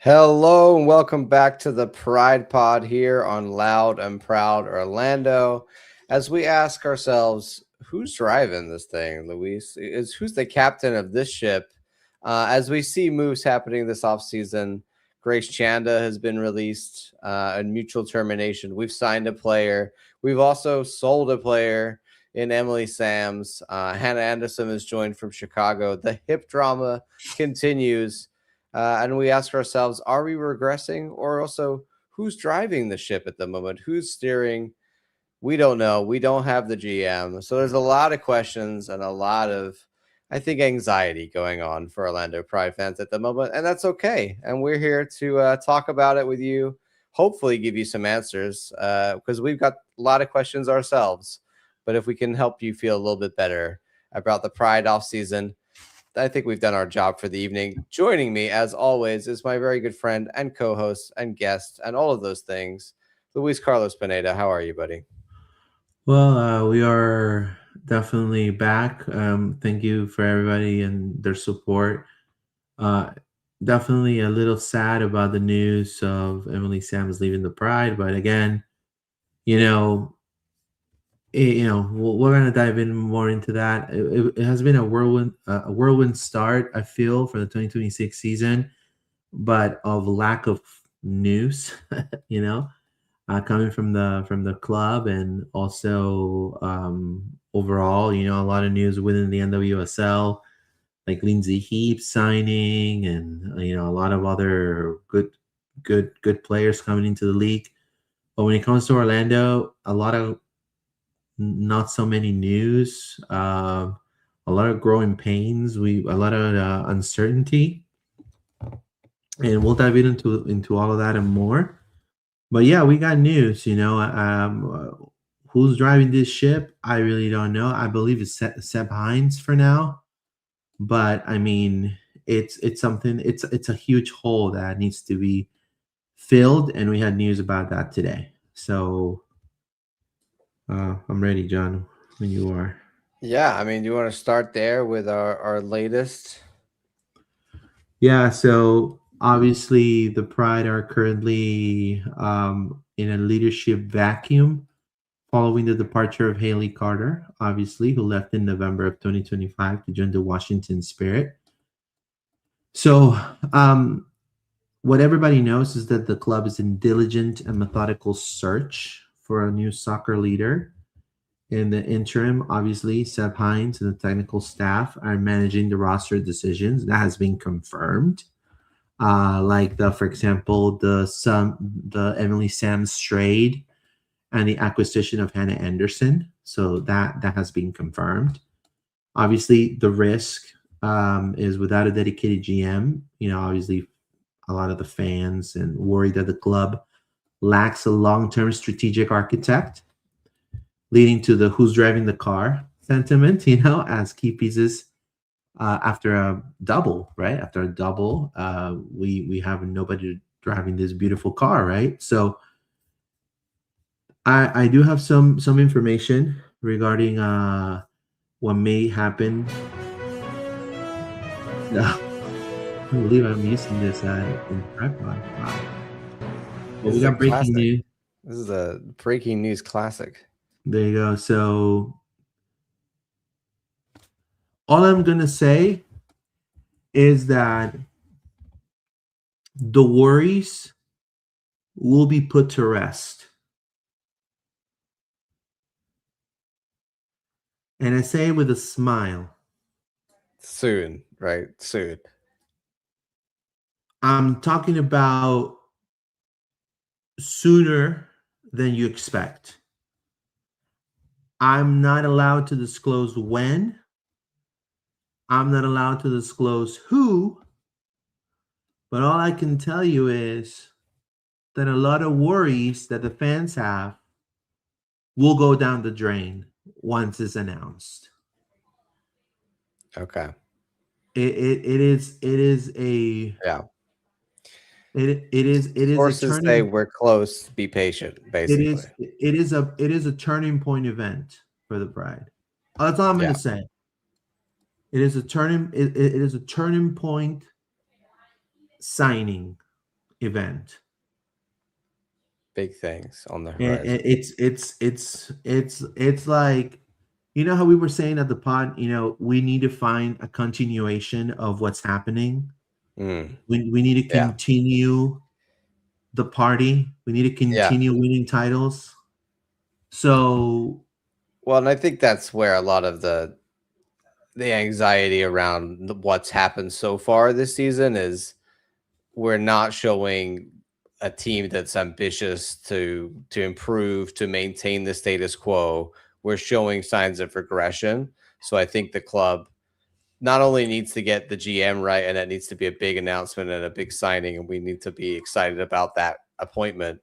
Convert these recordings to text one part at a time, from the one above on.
Hello and welcome back to the Pride Pod here on Loud and Proud Orlando. As we ask ourselves, who's driving this thing, Luis? Who's the captain of this ship? As we see moves happening this offseason, Grace Chanda has been released in mutual termination. We've signed a player. We've also sold a player in Emily Sams. Hannah Anderson has joined from Chicago. The hip drama continues. And we ask ourselves, are we regressing, or also who's driving the ship at the moment? Who's steering? We don't know. We don't have the GM. So there's a lot of questions and a lot of, I think, anxiety going on for Orlando Pride fans at the moment. And that's okay. And we're here to talk about it with you, hopefully give you some answers, because we've got a lot of questions ourselves. But if we can help you feel a little bit better about the Pride offseason, I think we've done our job for the evening. Joining me, as always, is my very good friend and co-host and guest and all of those things, Luis Carlos Pineda. How are you, buddy? Well, we are definitely back. Thank you for everybody and their support. Uh, Definitely a little sad about the news of Emily Sams leaving the Pride, but again, you know, we're gonna dive in more into that. It has been a whirlwind start. I feel for the 2026 season, but of lack of news. you know, Coming from the club, and also overall, a lot of news within the NWSL, like Lindsey Heaps signing, and a lot of other good players coming into the league. But when it comes to Orlando, a lot of not so many news, a lot of growing pains, a lot of uncertainty, and we'll dive into all of that and more. But yeah, we got news. Who's driving this ship? I really don't know. I believe it's Seb Hines for now, but I mean, it's something. It's a huge hole that needs to be filled, and we had news about that today. So I'm ready, John, when you are. Yeah, I mean, do you want to start there with our latest? Yeah. So obviously, the Pride are currently in a leadership vacuum following the departure of Haley Carter, obviously, who left in November of 2025 to join the Washington Spirit. So, what everybody knows is that the club is in diligent and methodical search for a new soccer leader. In the interim, obviously, Seb Hines and the technical staff are managing the roster decisions. That has been confirmed. For example, the Emily Sams trade and the acquisition of Hannah Anderson. So that has been confirmed. Obviously, the risk is without a dedicated GM. Obviously, a lot of the fans and worried that the club lacks a long-term strategic architect, leading to the "who's driving the car" sentiment. As key pieces after a double, right? After a double, we have nobody driving this beautiful car, right? So I do have some information regarding what may happen. I can't believe I'm using this in tripod. Wow. Well, This we is a got breaking classic. news. This is a breaking news classic. There you go. So all I'm gonna say is that the worries will be put to rest. And I say it with a smile. Soon, right? Soon. I'm talking about sooner than you expect. I'm not allowed to disclose when. I'm not allowed to disclose who. But all I can tell you is that a lot of worries that the fans have will go down the drain once it's announced. Okay. It is a Yeah. it is a Sources say turning we're close. Be patient, it basically. is a turning point event for the Pride. That's all I'm Yeah. gonna say. It is a turning point signing event. Big things on the And horizon. it's like, how we were saying at the pod, we need to find a continuation of what's happening. Mm. We need to Yeah. continue the party. We need to Yeah. continue winning titles. So Well, and I think that's where a lot of the anxiety around what's happened so far this season is we're not showing a team that's ambitious to improve, to maintain the status quo. We're showing signs of regression. So I think the club not only needs to get the GM right, and it needs to be a big announcement and a big signing, and we need to be excited about that appointment.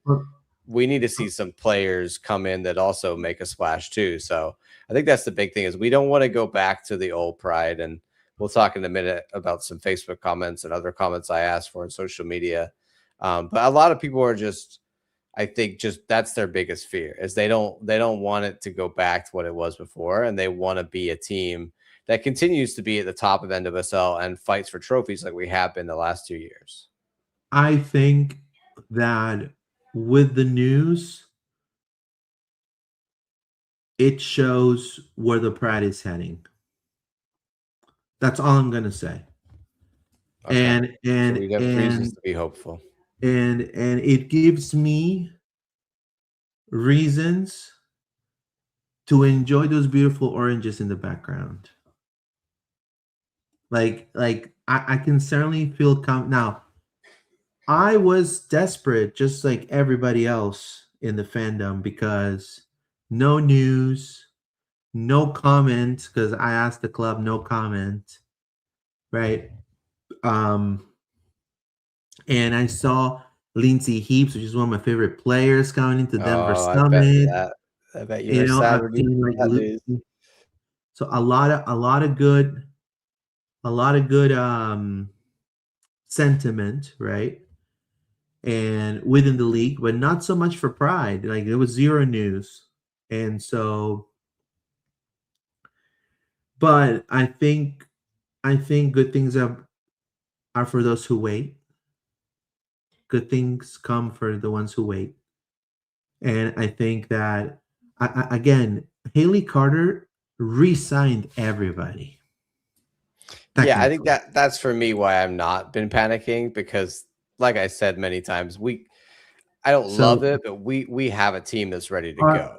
We need to see some players come in that also make a splash too. So I think that's the big thing is we don't want to go back to the old Pride. And we'll talk in a minute about some Facebook comments and other comments I asked for on social media. But a lot of people are just, I think, just that's their biggest fear is they don't want it to go back to what it was before, and they want to be a team that continues to be at the top of NWSL and fights for trophies like we have been the last 2 years. I think that with the news, it shows where the Pride is heading. That's all I'm gonna say. Okay. And So and we have reasons and to be hopeful. and it gives me reasons to enjoy those beautiful oranges in the background. Like I can certainly feel now. I was desperate, just like everybody else in the fandom, because no news, no comment, because I asked the club, no comment, right? Um, and I saw Lindsey Heaps, which is one of my favorite players, coming into Denver Oh, I bet Summit. that. I bet you were sad I've when you seen like heard that news. so a lot of good sentiment, right? And within the league, but not so much for Pride. Like there was zero news. And so, but I think good things are for those who wait. Good things come for the ones who wait. And I think that again, Haley Carter re-signed everybody. Yeah, I think Technically. that's for me why I'm not been panicking because, like I said many times, I don't love So it, but we have a team that's ready to our go.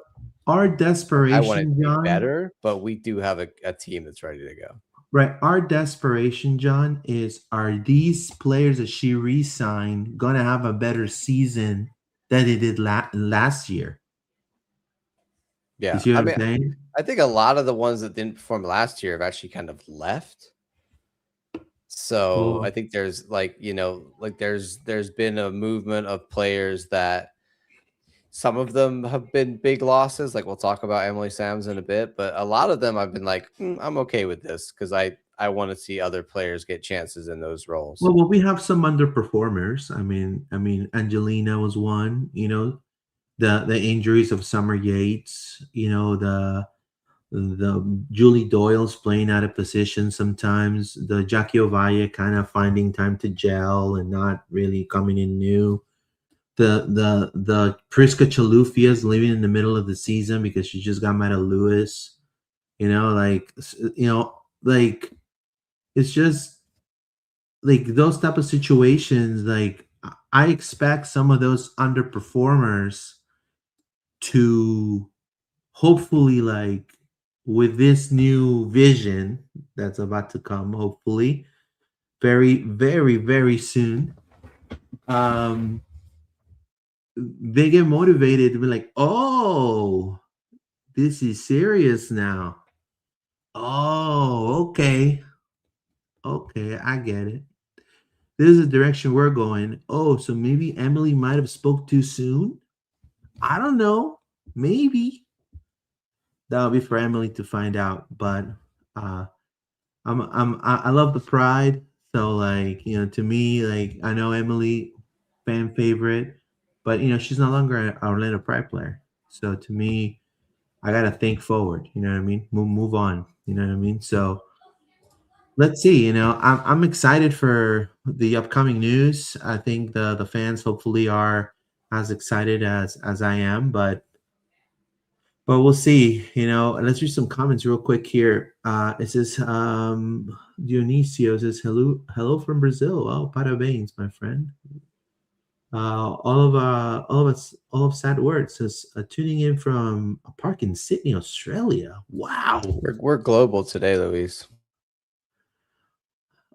our I want it desperation, to be John, better, but we do have a team that's ready to go. right? Our desperation, John, is are these players that she re-signed gonna have a better season than they did last year? You Yeah, see I what I'm mean, saying? I think a lot of the ones that didn't perform last year have actually kind of left. So I Well, think there's there's been a movement of players that some of them have been big losses. Like we'll talk about Emily Sams in a bit, but a lot of them I've been like, I'm okay with this because I want to see other players get chances in those roles. well, we have some underperformers. I mean, Angelina was one. The injuries of Summer Yates. The Julie Doyle's playing out of position sometimes. The Jackie Ovalle kind of finding time to gel and not really coming in new. The Priska Chalufia's leaving in the middle of the season because she just got mad at Lewis. Like it's just like those type of situations. Like I expect some of those underperformers to hopefully, like, with this new vision that's about to come, hopefully very, very, very soon, um, they get motivated to be like, oh, this is serious now. Oh, okay. Okay, I get it. This is the direction we're going. Oh, so maybe Emily might have spoke too soon. I don't know. Maybe that'll be for Emily to find out. But uh, I love the pride. So like to me, like I know Emily, fan favorite, but she's no longer an Orlando Pride player. So to me, I gotta think forward. You know what I mean? Move on. You know what I mean? So let's see. I'm excited for the upcoming news. I think the fans hopefully are as excited as I am, but we'll see. Let's read some comments real quick here. It says Dionisio says hello from Brazil. Oh, parabéns, my friend. All of Sad Words says tuning in from a park in Sydney, Australia. Wow. We're global today, Luis.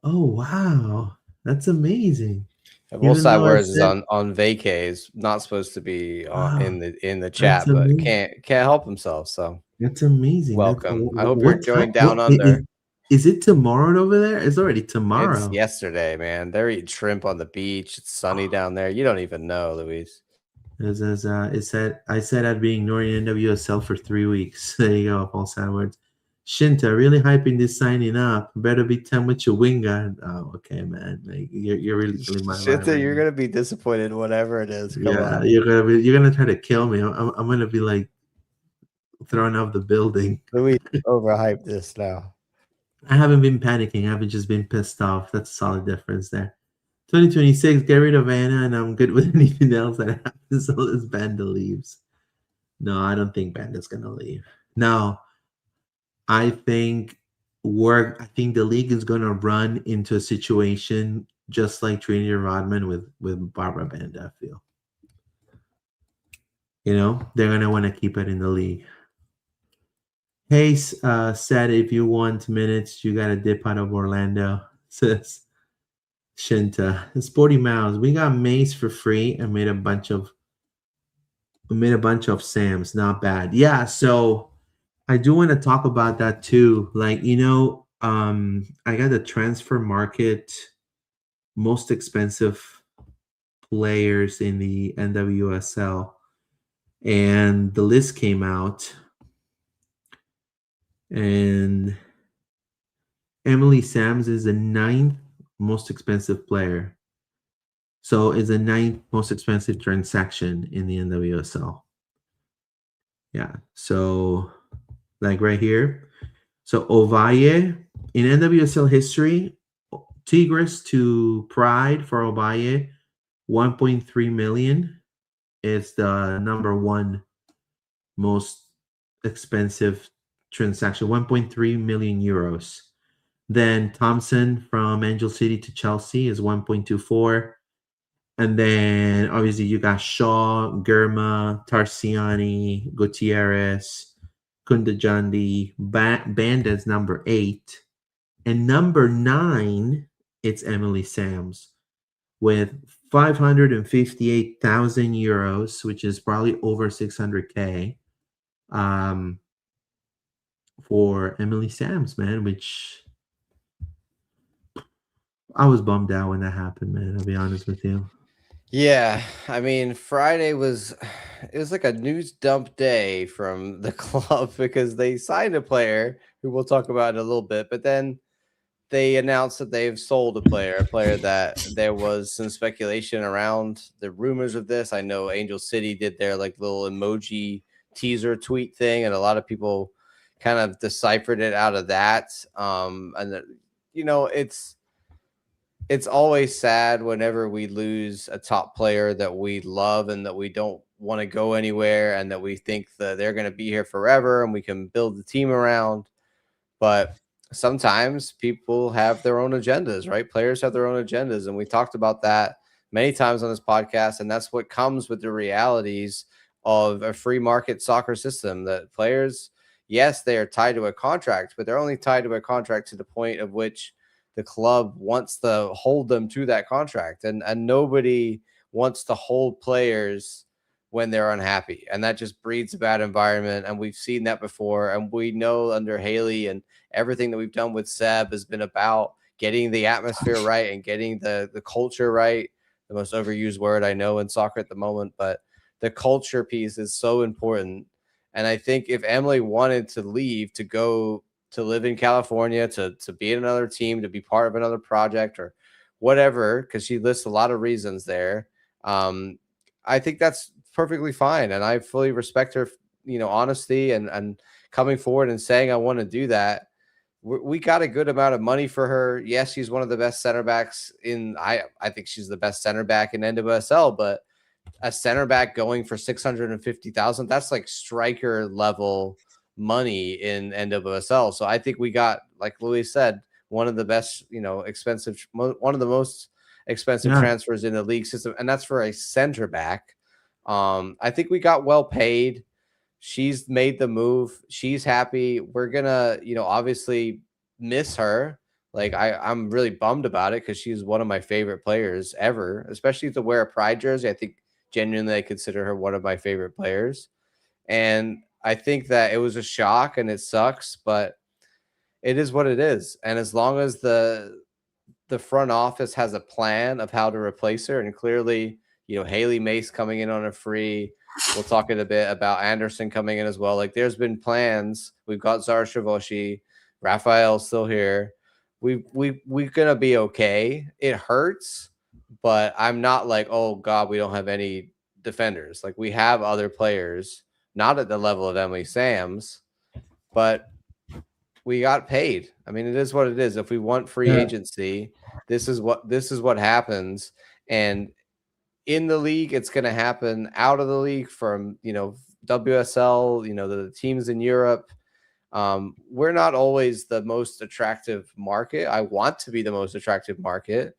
Oh wow, that's amazing. Well, Even Side though I Words is said, on vacay. Is not supposed to be wow, in the that's chat, but amazing. can't help himself. So That's amazing. That's welcome. I hope you're what time? enjoying Down Under. Is it tomorrow over there? It's already It's tomorrow. yesterday, man. They're eating shrimp on the beach. It's sunny down there. You don't even know, Luis. It said I said I'd be ignoring NWSL for 3 weeks. There you go, all sad words. Shinta, really hyping this signing up. Better be 10 with your wing gun. Oh, okay, man. Like, you're really killing my vibe Shit, right you're now. gonna be disappointed, whatever it is. Come Yeah, on, you're gonna try to kill me. I'm gonna be like thrown off the building. Luis. Overhyped this now. I haven't been panicking. I've just been pissed off. That's a solid difference there. 2026, get rid of Anna, and I'm good with anything else that happens unless Banda leaves. No, I don't think Banda's gonna leave. No, I think I think the league is gonna run into a situation just like Trinity Rodman with Barbara Banda. I feel. They're gonna want to keep it in the league. Hayes said if you want minutes, you gotta dip out of Orlando. Says Shinta. Sporty Mouse. We got Mace for free and made a bunch of Sams. Not bad. Yeah, so I do want to talk about that too. Like, I got the transfer market most expensive players in the NWSL, and the list came out, and Emily Sams is the ninth most expensive player. So it's the ninth most expensive transaction in the NWSL. Yeah. So like right here. So Ovalle in NWSL history, Tigres to Pride for Ovalle, 1.3 million is the number one most expensive transaction, 1.3 million euros. Then Thompson from Angel City to Chelsea is 1.24. And then obviously you got Shaw, Germa, Tarsiani, Gutierrez, Kundajandi. Banda's number 8. And number 9, it's Emily Sams with 558,000 euros, which is probably over 600K for Emily Sams, man, which I was bummed out when that happened, man. I'll be honest with you. Yeah, I mean, Friday was it was like a news dump day from the club because they signed a player who we'll talk about in a little bit, but then they announced that they've sold a player that there was some speculation around the rumors of this. I know Angel City did their like little emoji teaser tweet thing, and a lot of people kind of deciphered it out of that. It's always sad whenever we lose a top player that we love and that we don't want to go anywhere and that we think that they're going to be here forever and we can build the team around. But sometimes people have their own agendas, right? Players have their own agendas. And we talked about that many times on this podcast. And that's what comes with the realities of a free market soccer system that players, yes, they are tied to a contract, but they're only tied to a contract to the point of which the club wants to hold them to that contract, and nobody wants to hold players when they're unhappy, and that just breeds a bad environment. And we've seen that before, and we know under Haley and everything that we've done with Seb has been about getting the atmosphere right and getting the culture right. The most overused word I know in soccer at the moment, but the culture piece is so important. And I think if Emily wanted to leave to go to live in California, to be in another team, to be part of another project or whatever, because she lists a lot of reasons there. I think that's perfectly fine, and I fully respect her, honesty and coming forward and saying I want to do that. We got a good amount of money for her. Yes, she's one of the best center backs in. I think she's the best center back in NWSL, but a center back going for 650,000, that's like striker level money in NWSL. So I think we got, like Louis said, one of the best, expensive, one of the most expensive transfers in the league system, and that's for a center back. I think we got well paid. She's made the move. She's happy. We're gonna, obviously miss her. Like I'm really bummed about it because she's one of my favorite players ever, especially to wear a Pride jersey. I think genuinely I consider her one of my favorite players. And I think that it was a shock and it sucks, but it is what it is. And as long as the front office has a plan of how to replace her, and clearly, Haley Mace coming in on a free. We'll talk in a bit about Anderson coming in as well. Like there's been plans. We've got Zara Shavoshi, Raphael's still here. We're gonna be okay. It hurts, but I'm not like, oh God, we don't have any defenders. Like we have other players, not at the level of Emily Sams, but we got paid. I mean, it is what it is. If we want free agency, this is what happens. And in the league, it's going to happen. Out of the league, from WSL, the teams in Europe. We're not always the most attractive market. I want to be the most attractive market,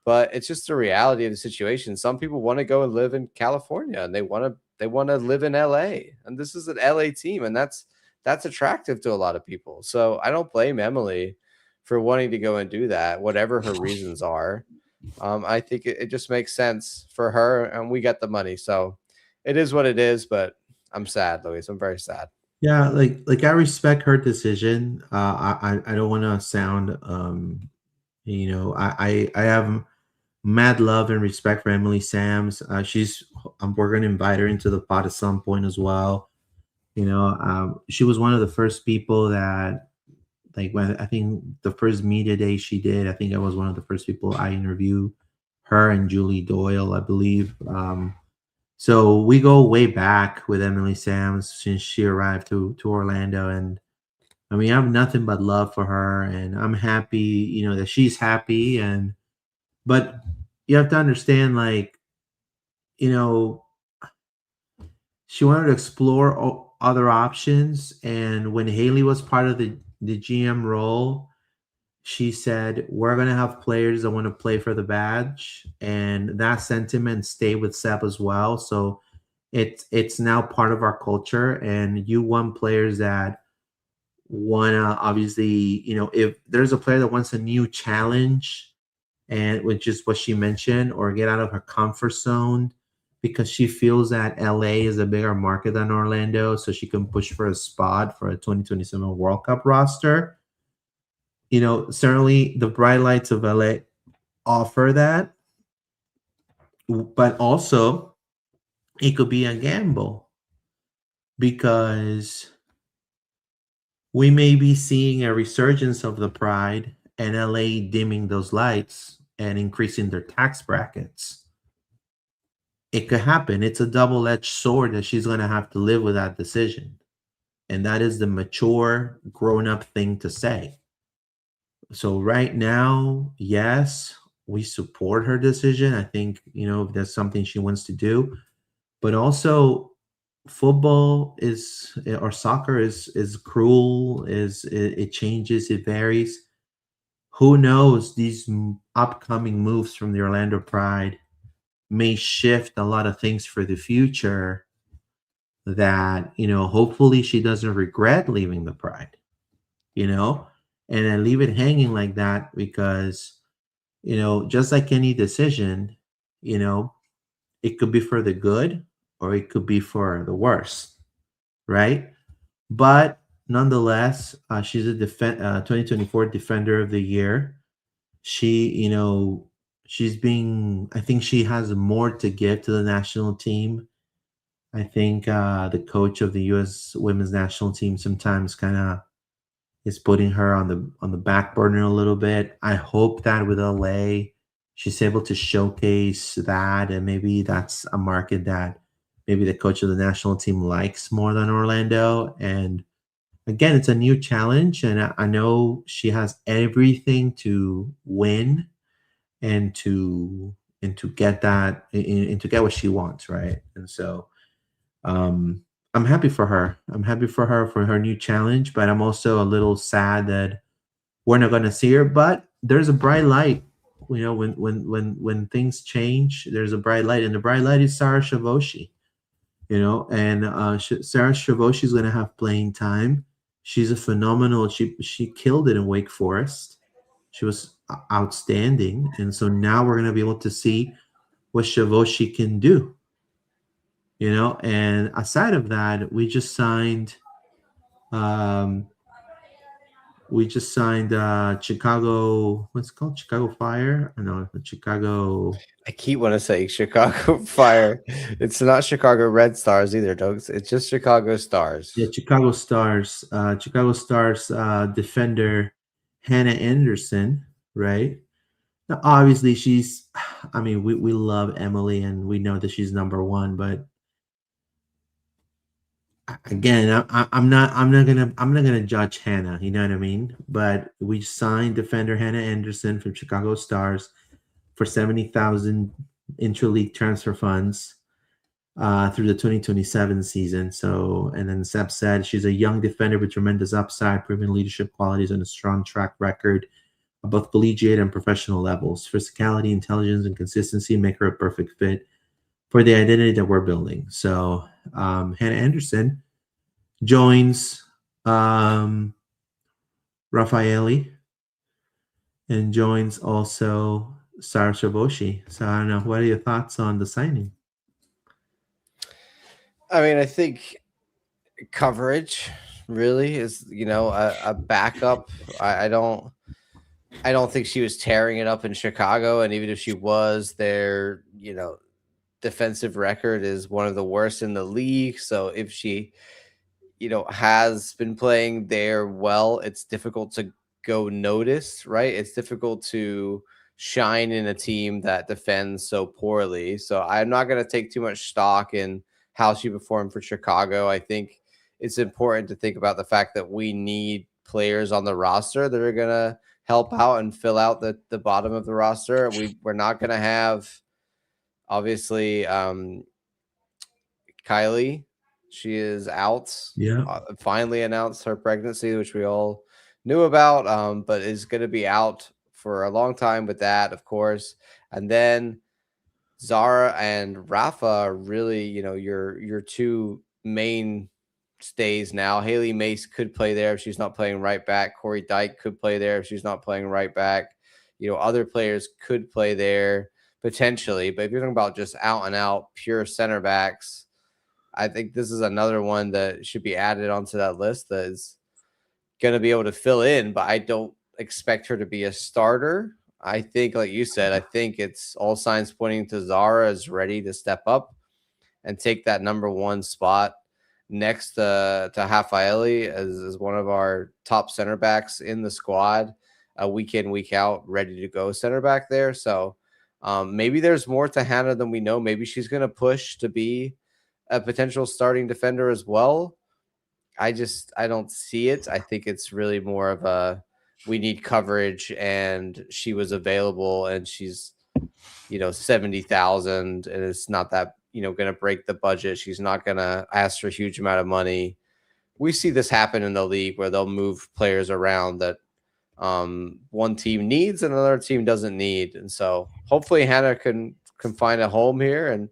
but it's just the reality of the situation. Some people want to go and live in California, and they want to live in LA, and this is an LA team, and that's attractive to a lot of people. So I don't blame Emily for wanting to go and do that, whatever her reasons are. I think it just makes sense for her, and we get the money. So it is what it is, but I'm sad, Louise. I'm very sad. Yeah, like I respect her decision. I don't want to sound I have mad love and respect for Emily Sams. We're gonna invite her into the pod at some point as well. She was one of the first people that, like, when I think the first media day she did, I think I was one of the first people I interviewed, her and Julie Doyle, I believe. So we go way back with Emily Sams since she arrived to Orlando, and I mean, I have nothing but love for her, and I'm happy, that she's happy. But you have to understand, like, she wanted to explore other options, and when Haley was part of the GM role, she said, we're going to have players that want to play for the badge, and that sentiment stayed with Seb as well. So it's now part of our culture, and you want players that want to, obviously, if there's a player that wants a new challenge, and which is what she mentioned, or get out of her comfort zone because she feels that LA is a bigger market than Orlando, so she can push for a spot for a 2027 World Cup roster. Certainly the bright lights of LA offer that, but also it could be a gamble because we may be seeing a resurgence of the Pride and LA dimming those lights and increasing their tax brackets. It could happen. It's a double-edged sword that she's going to have to live with that decision. And that is the mature, grown-up thing to say. So right now, yes, we support her decision. I think, if that's something she wants to do. But also, football or soccer is cruel, it changes, it varies. Who knows, these upcoming moves from the Orlando Pride may shift a lot of things for the future that, hopefully she doesn't regret leaving the Pride, And I leave it hanging like that because, just like any decision, you know, it could be for the good or it could be for the worse, right? But nonetheless, she's a 2024 Defender of the Year. She, she's being, I think she has more to give to the national team. I think the coach of the U.S. women's national team sometimes kind of is putting her on the back burner a little bit. I hope that with LA, she's able to showcase that, and maybe that's a market that maybe the coach of the national team likes more than Orlando. And again, it's a new challenge, and I know she has everything to win and to get that and to get what she wants, right? And so um, I'm happy for her. I'm happy for her new challenge, but I'm also a little sad that we're not going to see her. But there's a bright light. When things change, there's a bright light, and the bright light is Sarah Shavoshi. And Sarah Shavoshi is going to have playing time. She's a phenomenal. She killed it in Wake Forest. She was outstanding, and so now we're going to be able to see what Shavoshi can do. And aside of that, um we just signed Chicago, what's it called, Chicago Fire, I know the Chicago. I keep want to say Chicago Fire. It's not Chicago Red Stars either, Doug. It's just Chicago Yeah, Stars. Chicago Stars defender Hannah Anderson, right? Now obviously she's, I mean, we love Emily and we know that she's number one, but again, I'm not gonna judge Hannah. You know what I mean? But we signed defender Hannah Anderson from Chicago Stars for 70,000 interleague transfer funds through the 2027 season. So, and then Seb said she's a young defender with tremendous upside, proven leadership qualities, and a strong track record of both collegiate and professional levels. Physicality, intelligence, and consistency make her a perfect fit for the identity that we're building. So, Hannah Anderson joins Raffaele and joins also Sara Shaboshi. So I don't know. What are your thoughts on the signing? I mean, I think coverage really is, a backup. I don't think she was tearing it up in Chicago, and even if she was, their defensive record is one of the worst in the league. So if she has been playing there well, it's difficult to go noticed, right? It's difficult to shine in a team that defends so poorly. So I'm not going to take too much stock in how she performed for Chicago. I think it's important to think about the fact that we need players on the roster that are going to help out and fill out the bottom of the roster. We're not going to have, obviously, Kylie. She is out. Yeah. Finally announced her pregnancy, which we all knew about, but is going to be out for a long time with that, of course. And then Zara and Rafa are really, your two main stays now. Haley Mace could play there if she's not playing right back. Corey Dyke could play there if she's not playing right back. Other players could play there potentially, but if you're talking about just out and out pure center backs, I think this is another one that should be added onto that list that is going to be able to fill in, but I don't expect her to be a starter. I think, like you said, I think it's all signs pointing to Zara is ready to step up and take that number one spot next to Rafaeli as one of our top center backs in the squad, week in, week out, ready to go center back there. So maybe there's more to Hannah than we know. Maybe she's going to push to be a potential starting defender as well. I don't see it. I think it's really more of a we need coverage, and she was available, and she's 70,000, and it's not that going to break the budget. She's not going to ask for a huge amount of money. We see this happen in the league where they'll move players around that one team needs and another team doesn't need, and so hopefully Hannah can find a home here and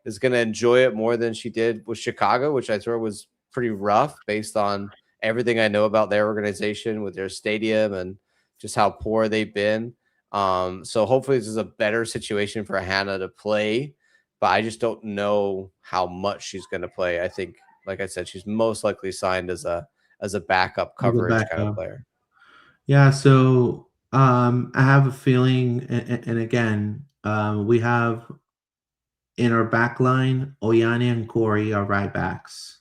is going to enjoy it more than she did with Chicago, which I thought was pretty rough based on everything I know about their organization with their stadium and just how poor they've been. So hopefully this is a better situation for Hannah to play, but I just don't know how much she's going to play. I think, like I said, she's most likely signed as a backup As a coverage kind of backup. player. Yeah, so I have a feeling, and again, we have in our back line, Oyane and Corey are right backs.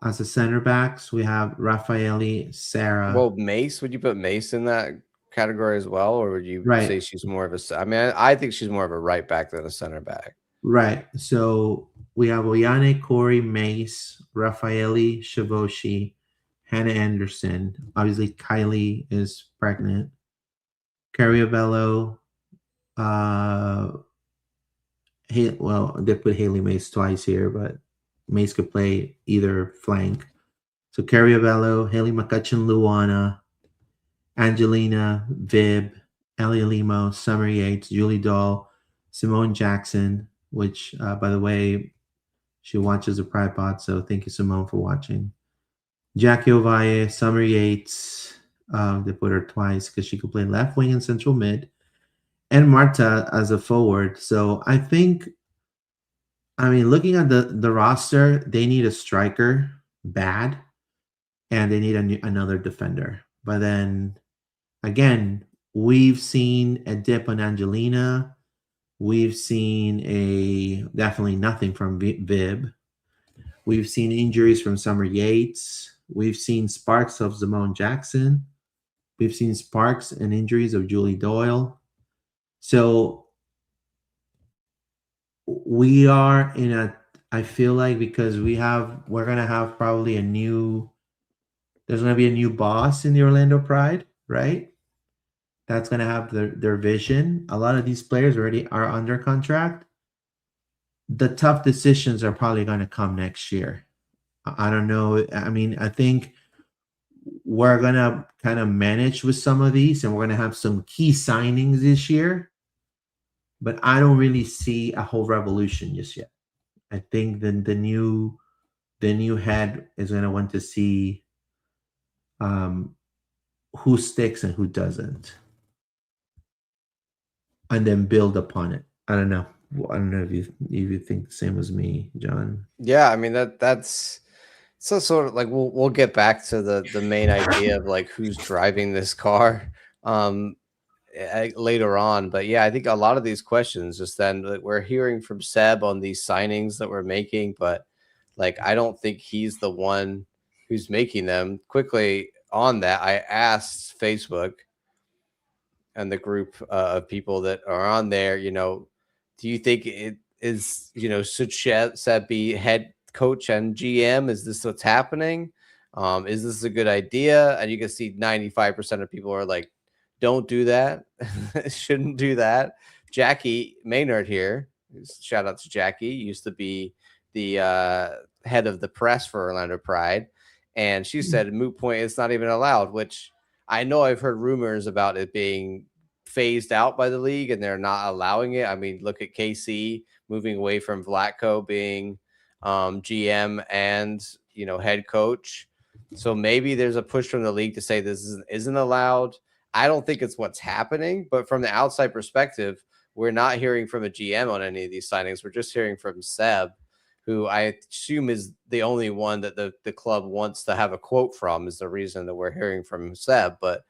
As the center backs, we have Raffaele, Sarah. Well, Mace, would you put Mace in that category as well, or would you say Right, she's more of a? I mean, I think she's more of a right back than a center back. right. So we have Oyane, Corey, Mace, Raffaele, Shavoshi, Hannah Anderson. Obviously, Kylie is pregnant. Cariabello, uh, well, they put Haley Mace twice here, but Mace could play either flank. So Cariabello, Haley McCutcheon, Luana, Angelina, Vib, Elia Limo, Summer Yates, Julie Dahl, Simone Jackson, which, by the way, she watches the Pride Pod, so thank you, Simone, for watching. Jackie Ovalle, Summer Yates, they put her twice because she could play left wing and central mid, and Marta as a forward. So I think, I mean, looking at the roster, they need a striker bad, and they need another defender. But then again, we've seen a dip on Angelina. We've seen a definitely nothing from Vib. We've seen injuries from Summer Yates. We've seen sparks of Simone Jackson. We've seen sparks and injuries of Julie Doyle. So we are in a, I feel like, because we're going to have probably there's going to be a new boss in the Orlando Pride, right? That's going to have their vision. A lot of these players already are under contract. The tough decisions are probably going to come next year. I don't know. I mean, I think we're going to kind of manage with some of these, and we're going to have some key signings this year. But I don't really see a whole revolution just yet. I think the new head is going to want to see um, who sticks and who doesn't, and then build upon it. I don't know. I don't know if you think the same as me, John. Yeah, I mean that's so sort of like we'll get back to the main idea of like who's driving this car um later on, but yeah, I think a lot of these questions just then like, we're hearing from Seb on these signings that we're making, but like I don't think he's the one who's making them. Quickly on that, I asked Facebook and the group of people that are on there, do you think it is, should Seb be head coach and GM? Is this what's happening? Is this a good idea? And you can see 95% of people are like, don't do that. Shouldn't do that. Jackie Maynard here, shout out to Jackie, used to be the head of the press for Orlando Pride. And she said, moot point, it's not even allowed, which I know I've heard rumors about it being phased out by the league and they're not allowing it. I mean, look at KC moving away from Vlatko being GM and, head coach. So maybe there's a push from the league to say this isn't allowed. I don't think it's what's happening, but from the outside perspective, we're not hearing from a GM on any of these signings. We're just hearing from Seb, who I assume is the only one that the club wants to have a quote from, is the reason that we're hearing from Seb. But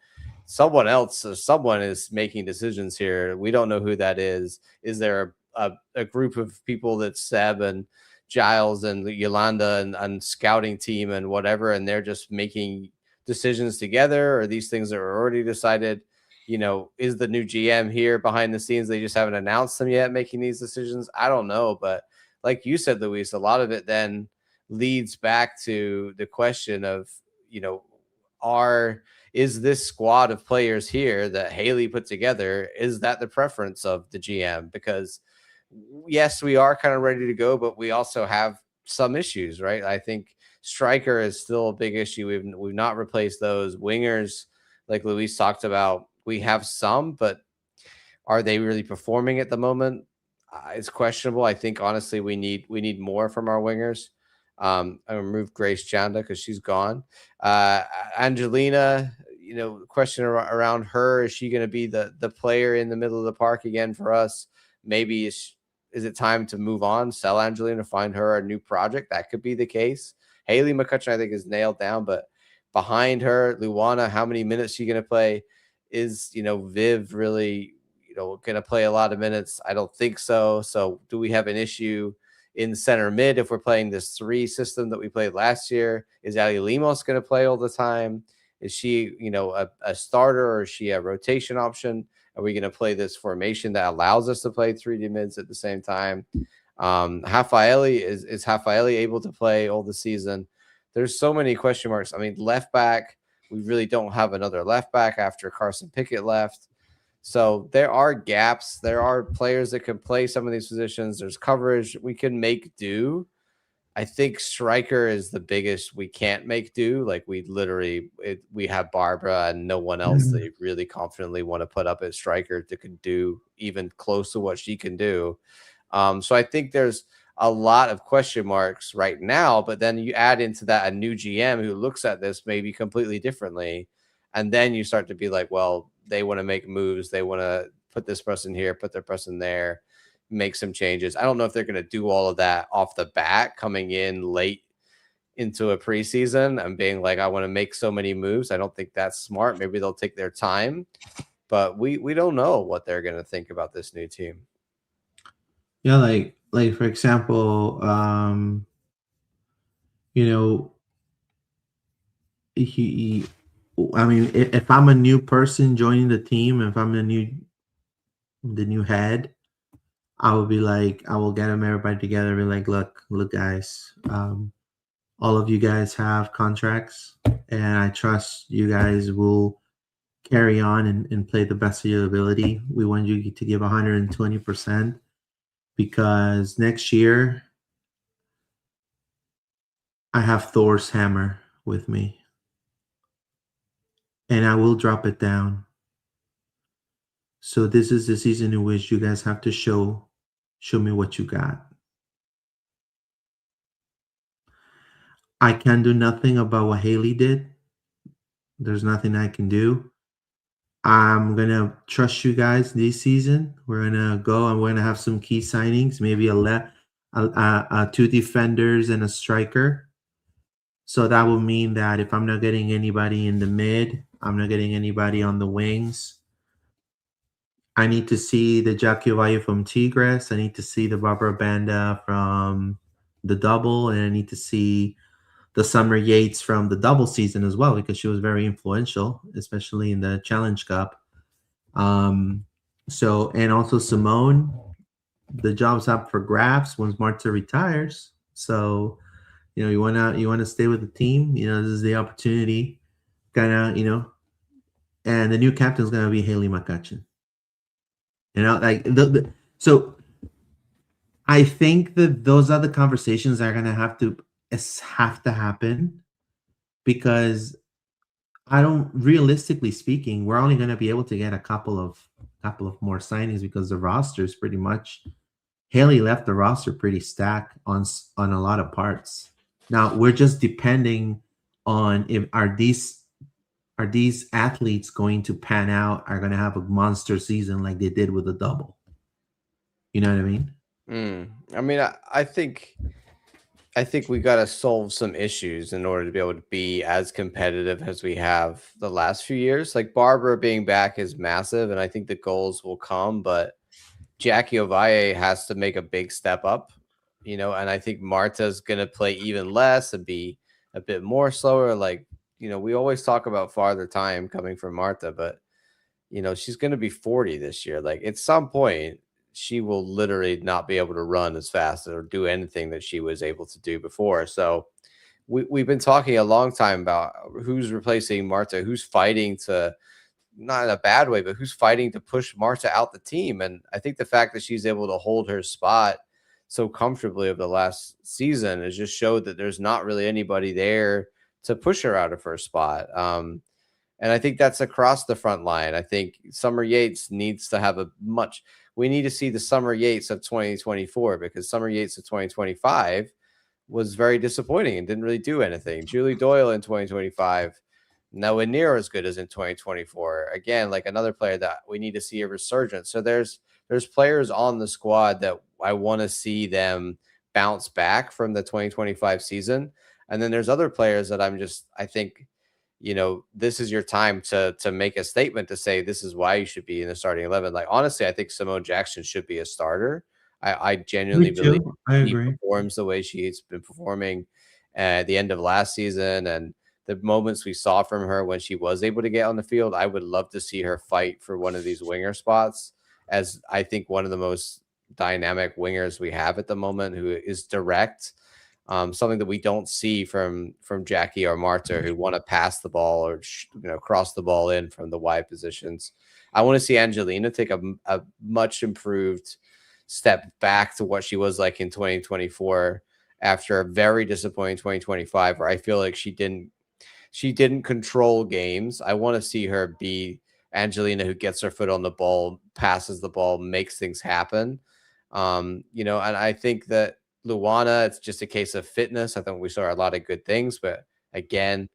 someone else, someone is making decisions here. We don't know who that is. Is there a group of people that Seb and Giles and Yolanda and scouting team and whatever, and they're just making decisions together, or these things that are already decided? Is the new GM here behind the scenes? They just haven't announced them yet, making these decisions. I don't know, but like you said, Luis, a lot of it then leads back to the question of, is this squad of players here that Haley put together, is that the preference of the GM? Because yes, we are kind of ready to go, but we also have some issues, right? I think striker is still a big issue. We've not replaced those wingers, like Luis talked about. We have some, but are they really performing at the moment? It's questionable. I think honestly, we need more from our wingers. I removed Grace Chanda because she's gone. Angelina, question around her: is she going to be the player in the middle of the park again for us? Maybe is it time to move on, sell Angelina, find her a new project? That could be the case. Haley McCutcheon, I think, is nailed down, but behind her, Luana, how many minutes is she going to play? Is Viv really going to play a lot of minutes? I don't think so. So do we have an issue in center mid if we're playing this 3 system that we played last year? Is Ali Limos going to play all the time? Is she a starter, or is she a rotation option? Are we going to play this formation that allows us to play 3D mids at the same time? Hafaeli, is Hafaeli able to play all the season? There's so many question marks. I mean, left back, we really don't have another left back after Carson Pickett left. So there are gaps. There are players that can play some of these positions. There's coverage. We can make do. I think striker is the biggest we can't make do. Like, we have Barbara and no one else that you really confidently want to put up at striker that could do even close to what she can do. So I think there's a lot of question marks right now, but then you add into that a new GM who looks at this maybe completely differently. And then you start to be like, well, they want to make moves. They want to put this person here, put their person there, make some changes. I don't know if they're going to do all of that off the bat coming in late into a preseason and being like, I want to make so many moves. I don't think that's smart. Maybe they'll take their time, but we don't know what they're going to think about this new team. Yeah, like for example, I mean, if I'm a new person joining the team, if I'm the new head, I will be like, I will get everybody together and be like, look guys, all of you guys have contracts, and I trust you guys will carry on and play the best of your ability. We want you to give 120%, because next year I have Thor's hammer with me, and I will drop it down. So this is the season in which you guys have to show me what you got. I can do nothing about what Haley did. There's nothing I can do. I'm going to trust you guys this season. We're going to go and we're going to have some key signings, maybe a 2 defenders and a striker. So that will mean that if I'm not getting anybody in the mid, I'm not getting anybody on the wings, I need to see the Jackie Valle from Tigres. I need to see the Barbara Banda from the double, and I need to see the Summer Yates from the double season as well, because she was very influential, especially in the Challenge Cup. So, and also Simone, the job's up for grabs once Marta retires. So, you wanna stay with the team. This is the opportunity, kind of, and the new captain is gonna be Haley McCutcheon. So I think that those are the conversations that are gonna have to happen, because realistically speaking, we're only gonna be able to get a couple of more signings, because the roster is pretty much, Haley left the roster pretty stacked on a lot of parts. Now we're just depending on are these athletes going to pan out, are going to have a monster season like they did with the double. You know what I mean? I mean, I think we got to solve some issues in order to be able to be as competitive as we have the last few years. Like, Barbara being back is massive, and I think the goals will come, but Jackie Ovalle has to make a big step up, and I think Marta's going to play even less and be a bit more slower. Like, we always talk about farther time coming from Marta, but, she's going to be 40 this year. Like, at some point, she will literally not be able to run as fast or do anything that she was able to do before. So we've been talking a long time about who's replacing Marta, who's fighting to, not in a bad way, but who's fighting to push Marta out the team. And I think the fact that she's able to hold her spot so comfortably over the last season has just showed that there's not really anybody there to push her out of her spot. And I think that's across the front line. I think Summer Yates needs to have we need to see the Summer Yates of 2024, because Summer Yates of 2025 was very disappointing and didn't really do anything. Julie Doyle in 2025, nowhere near as good as in 2024. Again, like another player that we need to see a resurgence. So there's players on the squad that I want to see them bounce back from the 2025 season. And then there's other players that I think, this is your time to make a statement to say this is why you should be in the starting 11. Like honestly, I think Simone Jackson should be a starter. I genuinely Me believe too. I she agree. performs the way she's been performing at the end of last season and the moments we saw from her when she was able to get on the field. I would love to see her fight for one of these winger spots, as I think one of the most dynamic wingers we have at the moment, who is direct. Something that we don't see from Jackie or Marta, who want to pass the ball or cross the ball in from the wide positions. I want to see Angelina take a much improved step back to what she was like in 2024 after a very disappointing 2025, where I feel like she didn't control games. I want to see her be Angelina, who gets her foot on the ball, passes the ball, makes things happen. And I think that Luana, it's just a case of fitness. I think we saw a lot of good things, but again,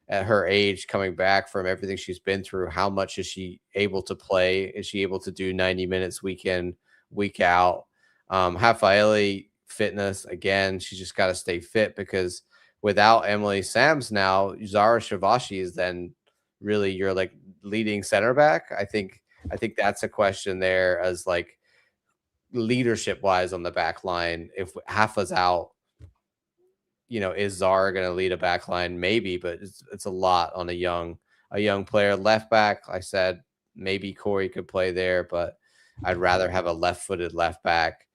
at her age, coming back from everything she's been through, how much is she able to play? Is she able to do 90 minutes week in, week out? Rafaeli, fitness, again, she's just got to stay fit, because without Emily Sams now, Zara Shavashi is then really your like leading center back. I think that's a question there, as like leadership wise on the back line. If Hafa's out, is Zara going to lead a back line? Maybe, but it's a lot on a young player. Left back, I said maybe Corey could play there, but I'd rather have a left-footed left back.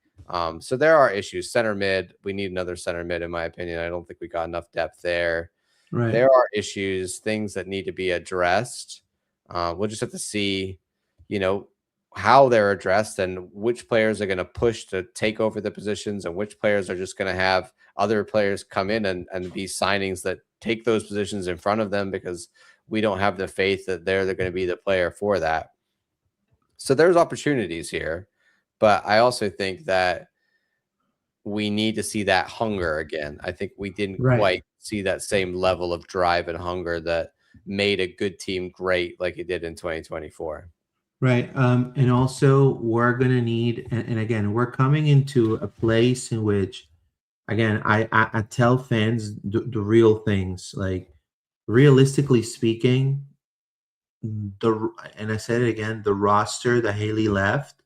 So there are issues. Center mid, we need another center mid, in my opinion. I don't think we got enough depth there. Right. There are issues, things that need to be addressed. We'll just have to see, you know, how they're addressed and which players are going to push to take over the positions and which players are just going to have other players come in and be signings that take those positions in front of them, because we don't have the faith that they're going to be the player for that. So there's opportunities here, but I also think that we need to see that hunger again. I think we didn't Right. quite see that same level of drive and hunger that made a good team great like it did in 2024. Right. And also we're gonna need, and again, we're coming into a place in which, again, I tell fans the real things. Like, realistically speaking, and I said it again, the roster that Haley left,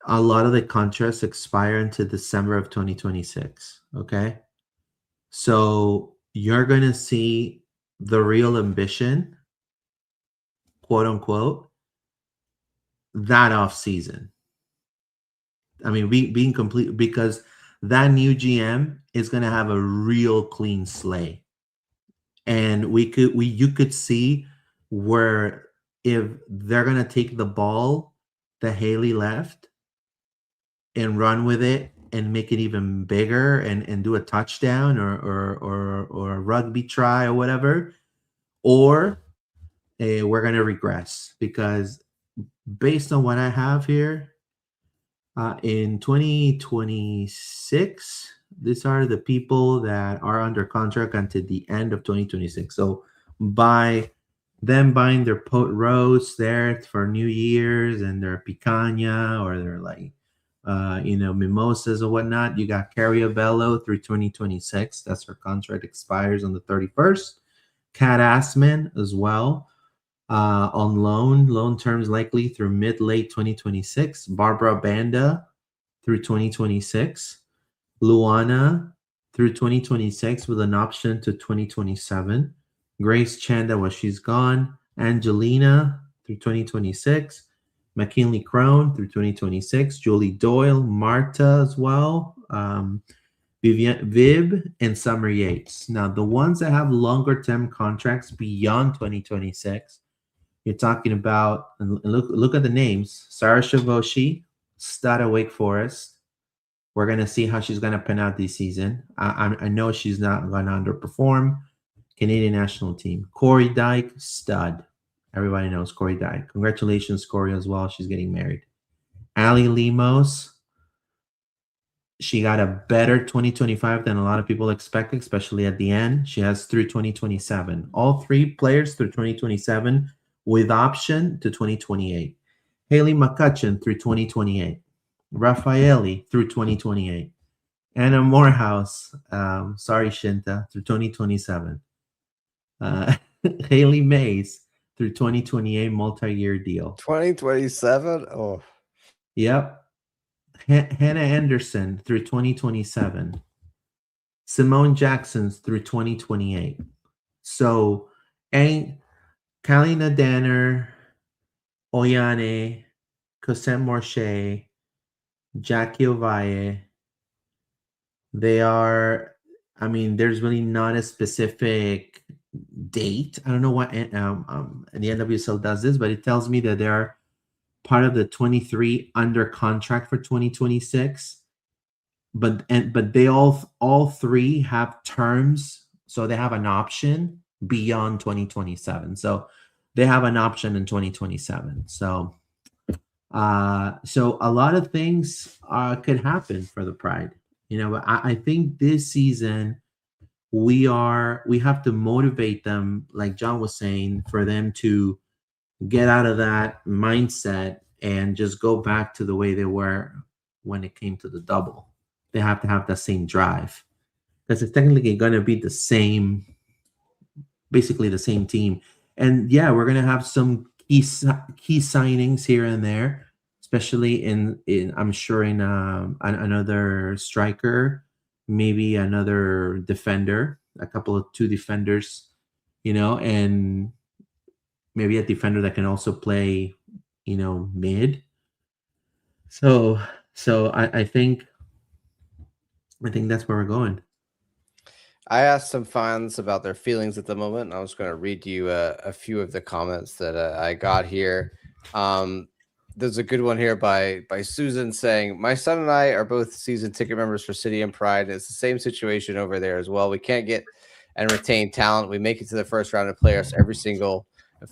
a lot of the contracts expire into December of 2026. Okay. So you're gonna see the real ambition, quote unquote, that off season. I mean, being complete, because that new GM is going to have a real clean slate, and you could see where, if they're going to take the ball that Haley left and run with it and make it even bigger and do a touchdown or a rugby try or whatever, or we're going to regress, because based on what I have here, in 2026, these are the people that are under contract until the end of 2026. So by them buying their pot roast there for New Year's and their picanha or their mimosas or whatnot, you got Carriabello through 2026. That's her contract, expires on the 31st. Kat Assman as well, on loan terms likely through mid-late 2026. Barbara Banda through 2026. Luana through 2026 with an option to 2027. Grace Chanda, well, she's gone. Angelina through 2026. McKinley Crone through 2026. Julie Doyle, Marta as well. Viv and Summer Yates. Now, the ones that have longer term contracts beyond 2026, you're talking about, and look at the names: Sarah Shavoshi, stud at Wake Forest. We're gonna see how she's gonna pan out this season. I know she's not gonna underperform. Canadian national team. Corey Dyke, stud. Everybody knows Corey Dyke. Congratulations, Corey, as well. She's getting married. Ali Lemos, She got a better 2025 than a lot of people expect, especially at the end. She has through 2027. All three players through 2027 with option to 2028. Haley McCutcheon through 2028. Raffaele through 2028. Anna Morehouse, sorry, Shinta, through 2027. Uh, Haley Mays through 2028 multi-year deal. 2027. Oh, Yep. Hannah Anderson through 2027. Simone Jackson's through 2028. So, ain't Kalina Danner, Oyane, Cosette Morche, Jackie Ovalle, they are, I mean, there's really not a specific date. I don't know what the NWSL does this, but it tells me that they are part of the 23 under contract for 2026. But they all three have terms, so they have an option beyond 2027. So they have an option in 2027. So so a lot of things could happen for the Pride. You know, I think this season we have to motivate them, like John was saying, for them to get out of that mindset and just go back to the way they were when it came to the double. They have to have that same drive because it's technically going to be the same, basically the same team. And yeah, we're going to have some key signings here and there, especially in I'm sure in another striker, maybe another defender, a couple of two defenders, you know, and maybe a defender that can also play, you know, mid. So I think that's where we're going. I asked some fans about their feelings at the moment. And I was going to read you a few of the comments that I got here. There's a good one here by Susan saying, "My son and I are both season ticket members for City and Pride. It's the same situation over there as well. We can't get and retain talent. We make it to the first round of playoffs every single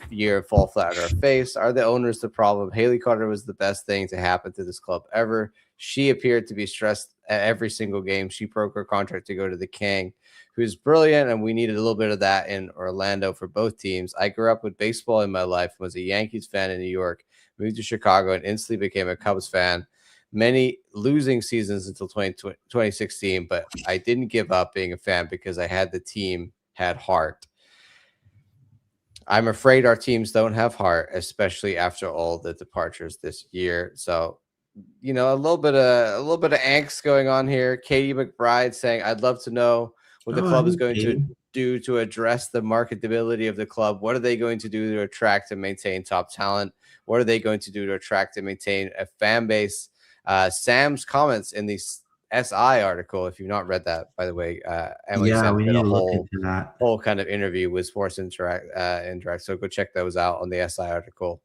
year, fall flat on our face. Are the owners the problem? Haley Carter was the best thing to happen to this club ever. She appeared to be stressed at every single game. She broke her contract to go to the King, who's brilliant, and we needed a little bit of that in Orlando for both teams. I grew up with baseball in my life, was a Yankees fan in New York, moved to Chicago, and instantly became a Cubs fan. Many losing seasons until 2016, but I didn't give up being a fan because I had the team had heart. I'm afraid our teams don't have heart, especially after all the departures this year. So, you know, a little bit of angst going on here. Katie McBride saying, "I'd love to know what the Oh, club is hey, going to Katie. do to address the marketability of the club. What are they going to do to attract and maintain top talent? What are they going to do to attract and maintain a fan base?" Sam's comments in the SI article, if you've not read that, by the way, Emily Yeah, Sam we did need a to look whole into that. kind of interview with Sports Interact. So go check those out on the SI article.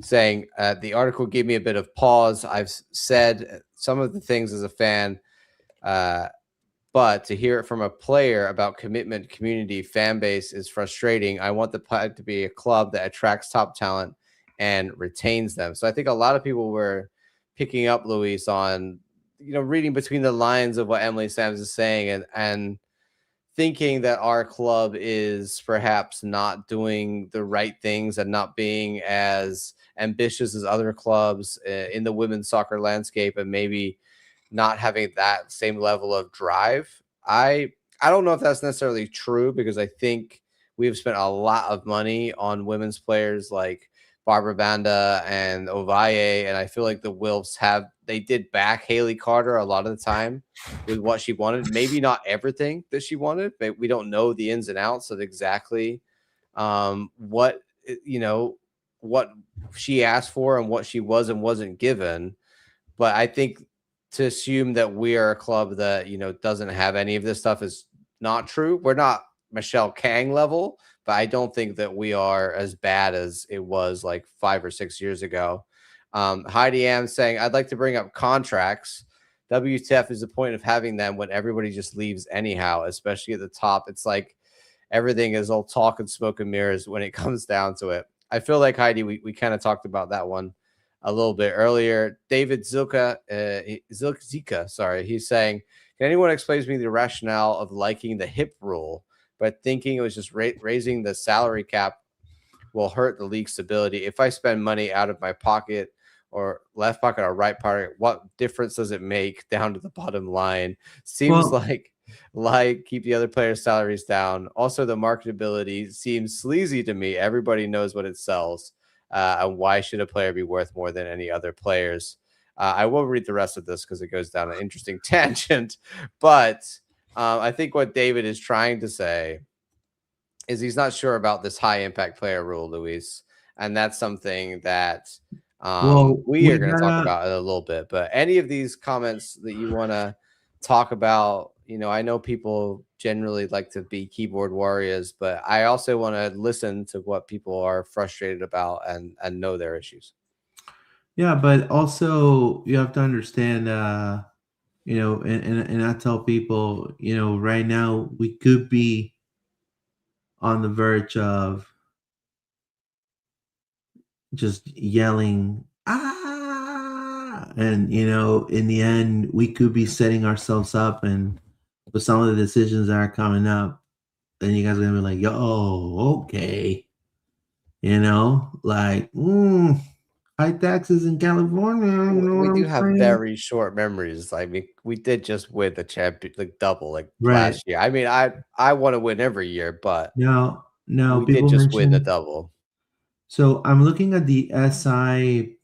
Saying the article gave me a bit of pause. I've said some of the things as a fan, but to hear it from a player about commitment, community, fan base is frustrating. I want the Pride to be a club that attracts top talent and retains them. So I think a lot of people were picking up, Luis, on, you know, reading between the lines of what Emily Sams is saying, and thinking that our club is perhaps not doing the right things and not being as ambitious as other clubs in the women's soccer landscape, and maybe not having that same level of drive. I don't know if that's necessarily true, because I think we've spent a lot of money on women's players like Barbara Banda and Ovalle, and I feel like the Wilfs they did back Haley Carter a lot of the time with what she wanted. Maybe not everything that she wanted, but we don't know the ins and outs of exactly what you know what she asked for and what she was and wasn't given. But I think to assume that we are a club that, you know, doesn't have any of this stuff is not true. We're not Michelle Kang level, but I don't think that we are as bad as it was like 5 or 6 years ago. Heidi Am saying, "I'd like to bring up contracts. WTF is the point of having them when everybody just leaves anyhow, especially at the top. It's like everything is all talk and smoke and mirrors when it comes down to it." I feel like, Heidi, we kind of talked about that one a little bit earlier. David Zilka, sorry, he's saying, can anyone explain to me the rationale of liking the hip rule, but thinking it was just raising the salary cap will hurt the league stability? If I spend money out of my pocket or left pocket or right pocket, what difference does it make down to the bottom line? Seems Well, like keep the other players' salaries down. Also, the marketability seems sleazy to me. Everybody knows what it sells. And why should a player be worth more than any other players? I will read the rest of this because it goes down an interesting tangent. But I think what David is trying to say is he's not sure about this high impact player rule, Luis. And that's something that well, we are we going to talk gotta. about in a little bit. But any of these comments that you want to talk about, I know people generally like to be keyboard warriors, but I also want to listen to what people are frustrated about and know their issues. Yeah, but also you have to understand, and I tell people, right now we could be on the verge of just yelling, ah, and in the end, we could be setting ourselves up, and with some of the decisions that are coming up, then you guys are gonna be like, yo, okay, like, high taxes in California, you know We what do I'm have saying? very short memories. I mean, we did just win the champion, like double, like Right. last year. I mean, I want to win every year, but Now we did people just win the mention. double. So I'm looking at the SI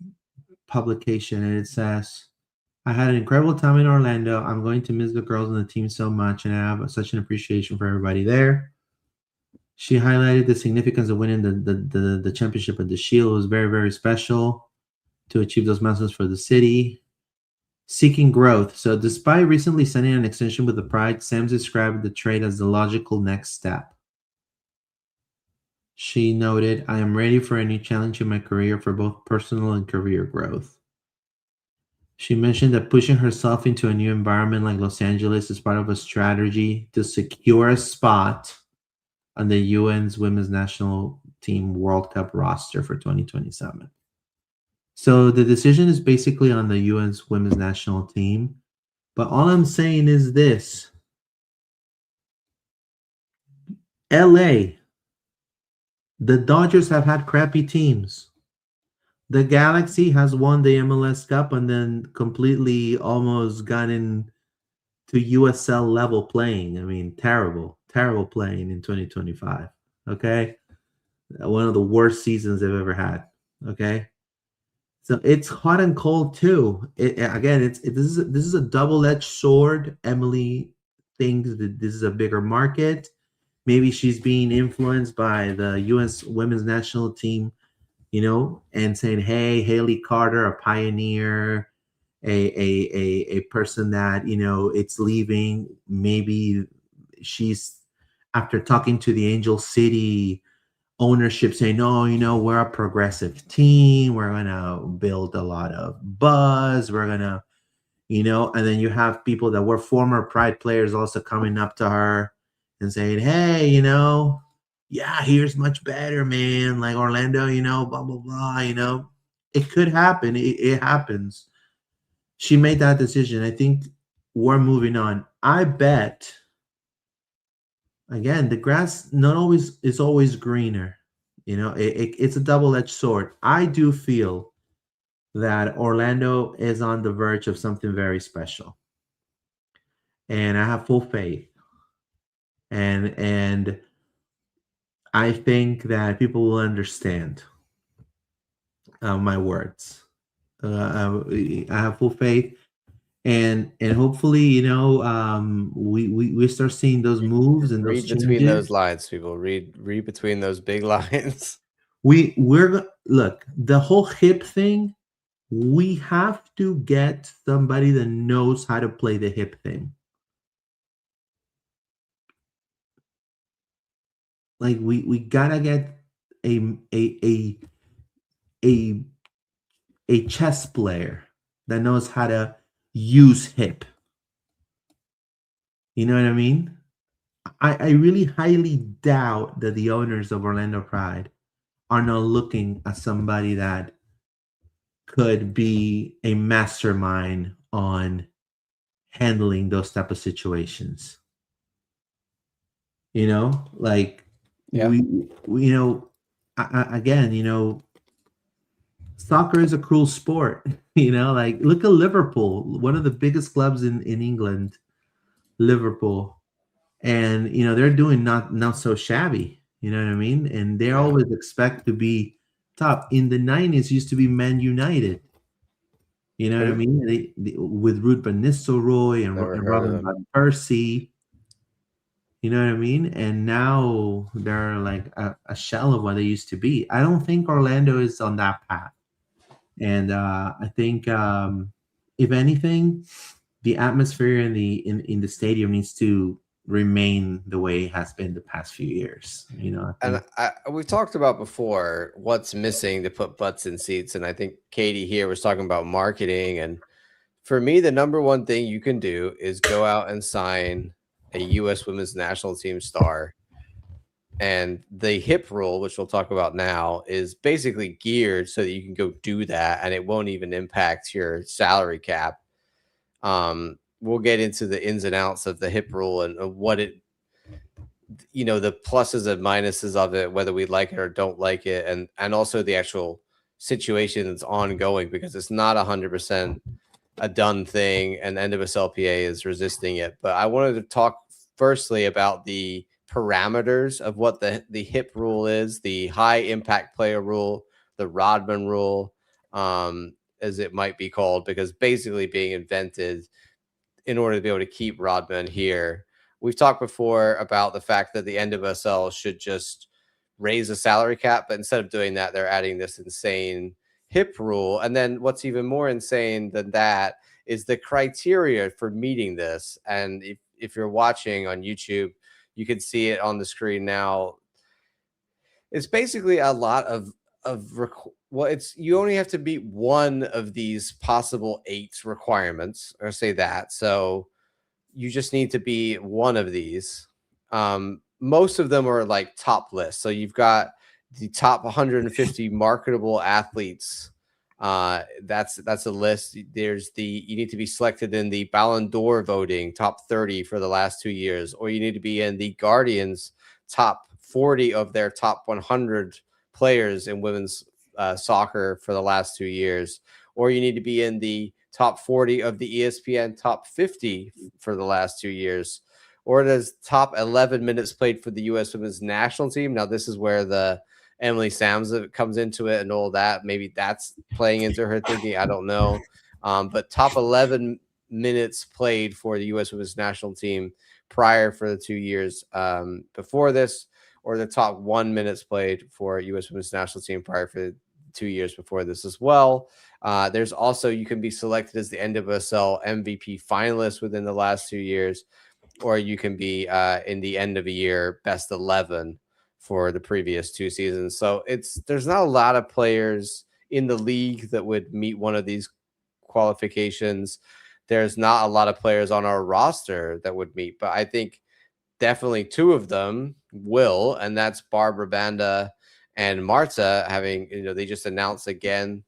publication, and it says, I had an incredible time in Orlando. I'm going to miss the girls and the team so much, and I have such an appreciation for everybody there. She highlighted the significance of winning the championship and the shield. It was very, very special to achieve those milestones for the city. Seeking growth. So, despite recently signing an extension with the Pride, Sam described the trade as the logical next step. She noted, I am ready for a new challenge in my career for both personal and career growth. She mentioned that pushing herself into a new environment like Los Angeles is part of a strategy to secure a spot on the UN's Women's National Team World Cup roster for 2027. So the decision is basically on the UN's Women's National Team. But all I'm saying is this: LA, the Dodgers have had crappy teams. The Galaxy has won the MLS Cup and then completely almost gotten to USL level playing. I mean, terrible, terrible playing in 2025. Okay. One of the worst seasons they've ever had. Okay. So it's hot and cold too. Again, this is a double-edged sword. Emily thinks that this is a bigger market. Maybe she's being influenced by the U.S. Women's National Team, and saying, "Hey, Haley Carter, a pioneer, a person that it's leaving. Maybe she's after talking to the Angel City ownership saying, no, we're a progressive team. We're going to build a lot of buzz. We're going to, and then you have people that were former Pride players also coming up to her and saying, hey, yeah, here's much better, man. Like Orlando, blah, blah, blah, It could happen. It happens. She made that decision. I think we're moving on. I bet, again, the grass not always is always greener. It's a double-edged sword. I do feel that Orlando is on the verge of something very special, and I have full faith. And I think that people will understand my words. I have full faith, and hopefully, we start seeing those moves and those Read between those changes. lines, people. Read between those big lines. Look, the whole hip thing. We have to get somebody that knows how to play the hip thing. Like we gotta get a a a a a chess player that knows how to use hip. You know what I mean? I really highly doubt that the owners of Orlando Pride are not looking at somebody that could be a mastermind on handling those type of situations. Like Yeah. again, soccer is a cruel sport. Like look at Liverpool, one of the biggest clubs in England, Liverpool, and they're doing not so shabby. You know what I mean? And they Yeah. always expect to be top. In the '90s, used to be Man United. You know what I Who? mean? With Ruud van Nistelrooy Never and heard of Robin him. van Persie. You know what I mean? And now they're like a shell of what they used to be. I don't think Orlando is on that path. And I think, if anything, the atmosphere in the stadium needs to remain the way it has been the past few years. I And think. we've talked about before what's missing to put butts in seats. And I think Katie here was talking about marketing. And for me, the number one thing you can do is go out and sign a U.S. women's national team star. And the hip rule, which we'll talk about now, is basically geared so that you can go do that and it won't even impact your salary cap. We'll get into the ins and outs of the hip rule and what it, the pluses and minuses of it, whether we like it or don't like it, and also the actual situation that's ongoing, because it's not 100% a done thing, and NWSLPA is resisting it. But I wanted to talk firstly about the parameters of what the hip rule is, the high impact player rule, the Rodman rule, as it might be called, because basically being invented in order to be able to keep Rodman here. We've talked before about the fact that the NWSL should just raise the salary cap, but instead of doing that, they're adding this insane hip rule. And then what's even more insane than that is the criteria for meeting this. And if you're watching on YouTube, you can see it on the screen now. It's basically a lot well, you only have to meet one of these possible 8 requirements, or say that. So you just need to be one of these. Most of them are like top lists. So you've got the top 150 marketable athletes. That's a list. You need to be selected in the Ballon d'Or voting top 30 for the last 2 years, or you need to be in the Guardian's top 40 of their top 100 players in women's soccer for the last 2 years, or you need to be in the top 40 of the ESPN top 50 for the last 2 years, or it is top 11 minutes played for the U.S. women's national team. Now, this is where the Emily Sams comes into it and all that. Maybe that's playing into her thinking. I don't know. But top 11 minutes played for the U.S. women's national team prior for the 2 years before this, or the top 1 minutes played for U.S. women's national team prior for 2 years before this as well. There's also, you can be selected as the NWSL MVP finalist within the last 2 years, or you can be in the end of a year best 11 for the previous 2 seasons. So there's not a lot of players in the league that would meet one of these qualifications. There's not a lot of players on our roster that would meet, but I think definitely 2 of them will, and that's Barbara Banda and Marta. Having, they just announced again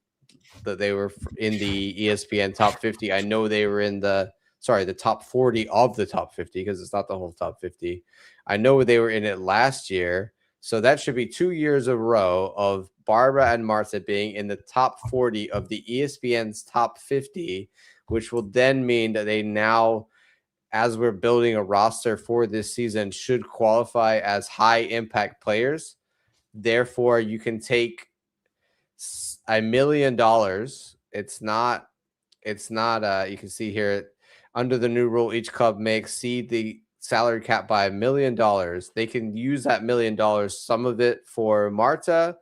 that they were in the ESPN top 50. I know they were in the top 40 of the top 50, because it's not the whole top 50. I know they were in it last year. So that should be 2 years in a row of Barbara and Marta being in the top 40 of the ESPN's top 50, which will then mean that they now, as we're building a roster for this season, should qualify as high impact players. Therefore, you can take $1 million. It's not you can see here, under the new rule, each club may exceed the salary cap by $1 million. They can use that $1 million, some of it for Marta,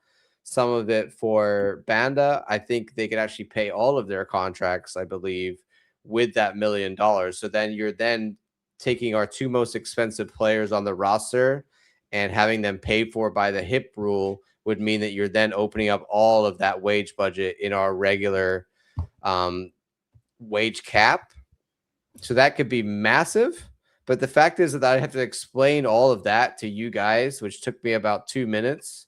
some of it for Banda. I think they could actually pay all of their contracts, I believe, with that $1 million. So then you're taking our 2 most expensive players on the roster and having them paid for by the hip rule would mean that you're then opening up all of that wage budget in our regular wage cap. So that could be massive. But the fact is that I have to explain all of that to you guys, which took me about 2 minutes.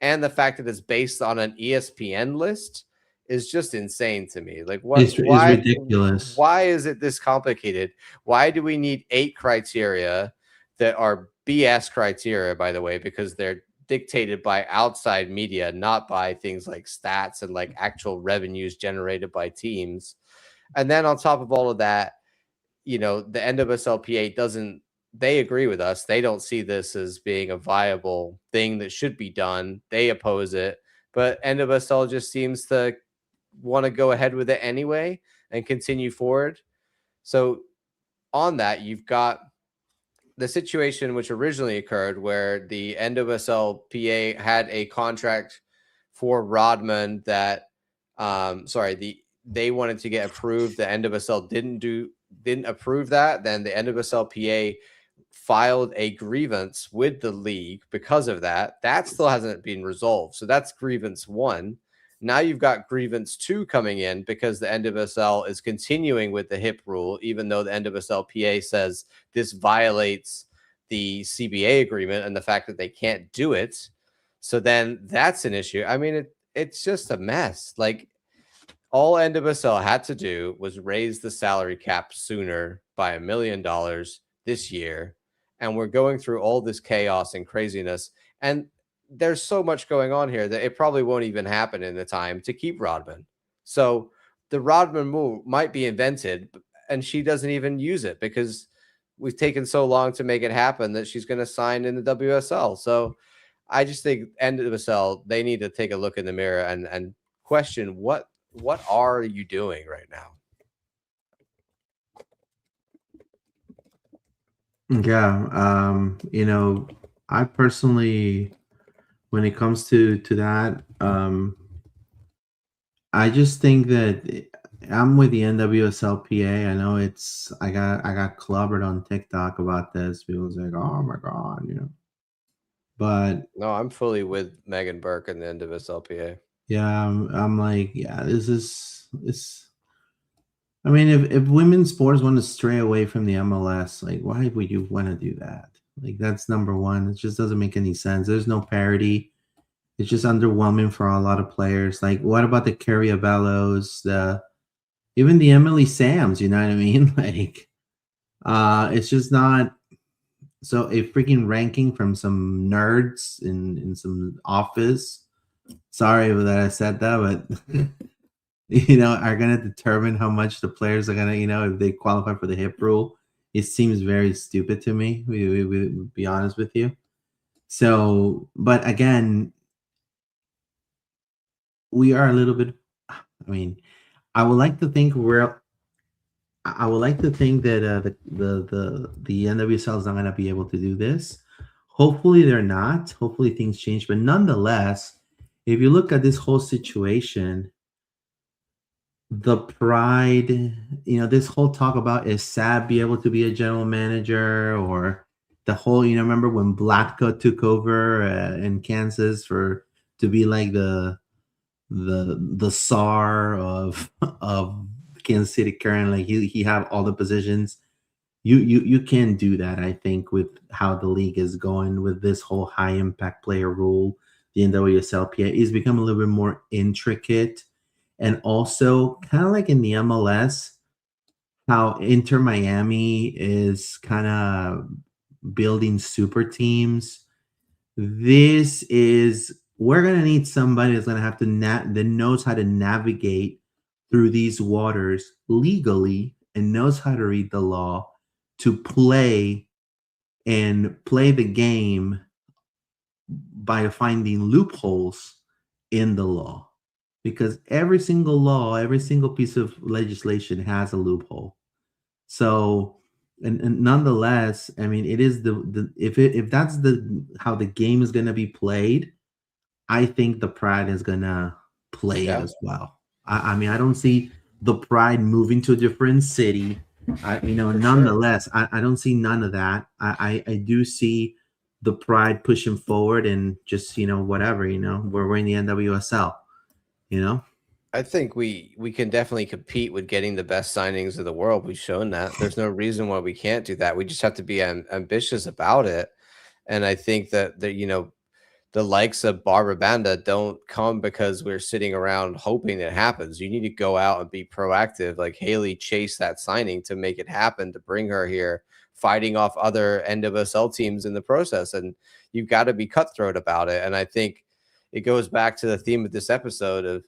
And the fact that it's based on an ESPN list is just insane to me. Like, It's ridiculous. why is it this complicated? Why do we need 8 criteria that are BS criteria, by the way, because they're dictated by outside media, not by things like stats and like actual revenues generated by teams. And then on top of all of that, the NWSLPA doesn't, they agree with us. They don't see this as being a viable thing that should be done. They oppose it, but NWSL just seems to want to go ahead with it anyway and continue forward. So on that, you've got the situation which originally occurred where the NWSLPA had a contract for Rodman that they wanted to get approved. The NWSL didn't approve that. Then the NWSLPA filed a grievance with the league because of that. That still hasn't been resolved. So that's grievance 1. Now you've got grievance 2 coming in because the NWSL is continuing with the HIP rule, even though the NWSLPA says this violates the CBA agreement and the fact that they can't do it. So then that's an issue. I mean, it's just a mess. Like, all NWSL had to do was raise the salary cap sooner by $1 million this year. And we're going through all this chaos and craziness. And there's so much going on here that it probably won't even happen in the time to keep Rodman. So the Rodman move might be invented and she doesn't even use it because we've taken so long to make it happen that she's going to sign in the WSL. So I just think NWSL, they need to take a look in the mirror and question what are you doing right now? Yeah. I personally, when it comes to that, I just think that I'm with the NWSLPA. I know I got clobbered on TikTok about this. People was like, "Oh my god," But no, I'm fully with Megan Burke and the NWSLPA. Yeah, I'm like, yeah, this. I mean, if women's sports want to stray away from the MLS, like, why would you want to do that? Like, that's number one. It just doesn't make any sense. There's no parity. It's just underwhelming for a lot of players. Like, what about the Carrie Abellos, even the Emily Sams? You know what I mean? Like, it's just not. So a freaking ranking from some nerds in some office. Sorry that I said that, but are going to determine how much the players are going to, if they qualify for the HIP rule. It seems very stupid to me. We be honest with you. So, but again, we are a little bit. I mean, I would like to think I would like to think that the NWSL is not going to be able to do this. Hopefully, they're not. Hopefully, things change. But nonetheless, if you look at this whole situation, the pride, this whole talk about is Sab be able to be a general manager, or the whole, remember when Blatko took over in Kansas to be like the czar of Kansas City current, like he have all the positions. You can do that, I think, with how the league is going with this whole high impact player rule. The NWSLPA is become a little bit more intricate. And also, kind of like in the MLS, how Inter Miami is kind of building super teams. We're going to need somebody that's going to have to that knows how to navigate through these waters legally and knows how to read the law to play the game by finding loopholes in the law. Because every single law, every single piece of legislation has a loophole. So, and nonetheless, I mean, it is if that's how the game is going to be played, I think the Pride is going to play it as well. I mean, I don't see the Pride moving to a different city. Nonetheless, I don't see none of that. I do see the Pride pushing forward and just, whatever, we're in the NWSL. I think we can definitely compete with getting the best signings of the world. We've shown that. There's no reason why we can't do that. We just have to be ambitious about it. And I think that the likes of Barbara Banda don't come because we're sitting around hoping it happens. You need to go out and be proactive. Like Haley chased that signing to make it happen, to bring her here, fighting off other NWSL teams in the process. And you've got to be cutthroat about it. And I think it goes back to the theme of this episode of,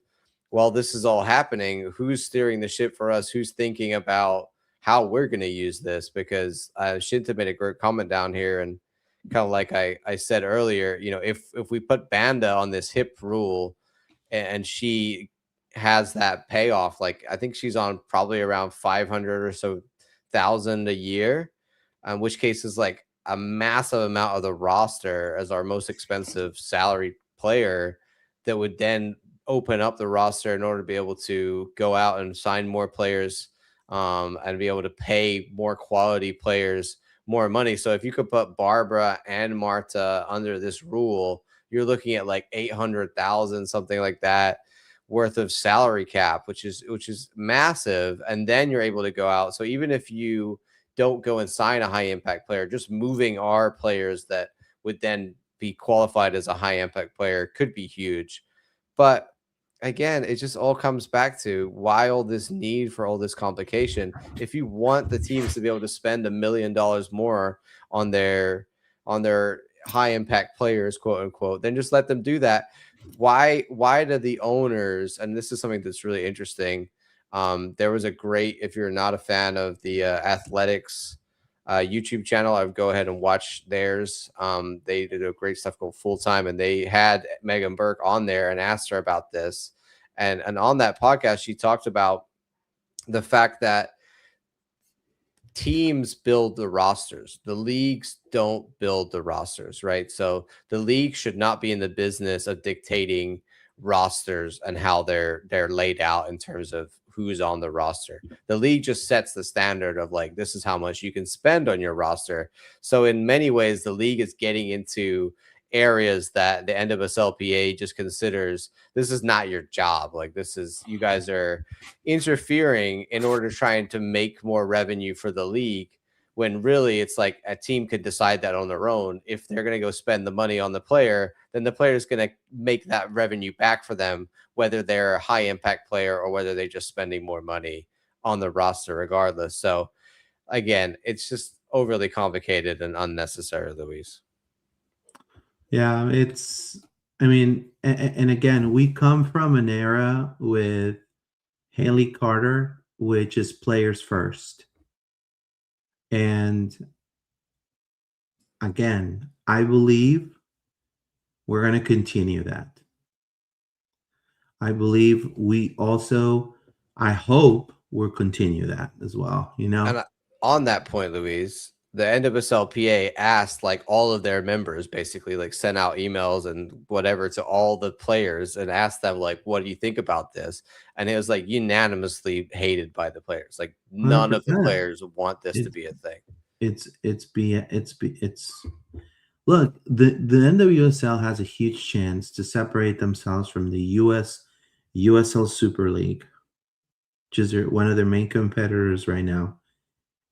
while this is all happening, who's steering the ship for us? Who's thinking about how we're going to use this? Because Shinta made a great comment down here, and kind of like I said earlier, you know, if we put Banda on this hip rule and she has that payoff, like I think she's on probably around 500 or so thousand a year, in which case is like a massive amount of the roster as our most expensive salary player, that would then open up the roster in order to be able to go out and sign more players, and be able to pay more quality players more money. So if you could put Barbara and Marta under this rule, you're looking at like 800,000, something like that, worth of salary cap, which is massive. And then you're able to go out. So even if you don't go and sign a high impact player, just moving our players that would then be qualified as a high impact player could be huge. But again, it just all comes back to why all this need for all this complication. If you want the teams to be able to spend $1 million more on their high impact players, quote unquote, then just let them do that. Why do the owners, and this is something that's really interesting. There was a great, if you're not a fan of the athletics YouTube channel, I would go ahead and watch theirs. They did a great stuff called Full Time, and they had Megan Burke on there and asked her about this. And on that podcast, she talked about the fact that teams build the rosters. The leagues don't build the rosters, right? So the league should not be in the business of dictating rosters and how they're laid out in terms of who's on the roster. The league just sets the standard of like, this is how much you can spend on your roster. So in many ways, the league is getting into areas that the NWSLPA just considers this is not your job. Like, this is, you guys are interfering in order to trying to make more revenue for the league, when really it's like a team could decide that on their own. If they're going to go spend the money on the player, then the player is going to make that revenue back for them, whether they're a high impact player or whether they're just spending more money on the roster regardless. So again, it's just overly complicated and unnecessary, Luis. Yeah, I mean, and again, we come from an era with Haley Carter, which is players first. And again, I believe we're going to continue that. I believe I hope we'll continue that as well, you know? And on that point, Louise, the NWSLPA asked like all of their members, basically like sent out emails and whatever to all the players and asked them like, what do you think about this? And it was like unanimously hated by the players. Like none of the 100%. players want this to be a thing. Look, the NWSL has a huge chance to separate themselves from the USL Super League, which is one of their main competitors right now.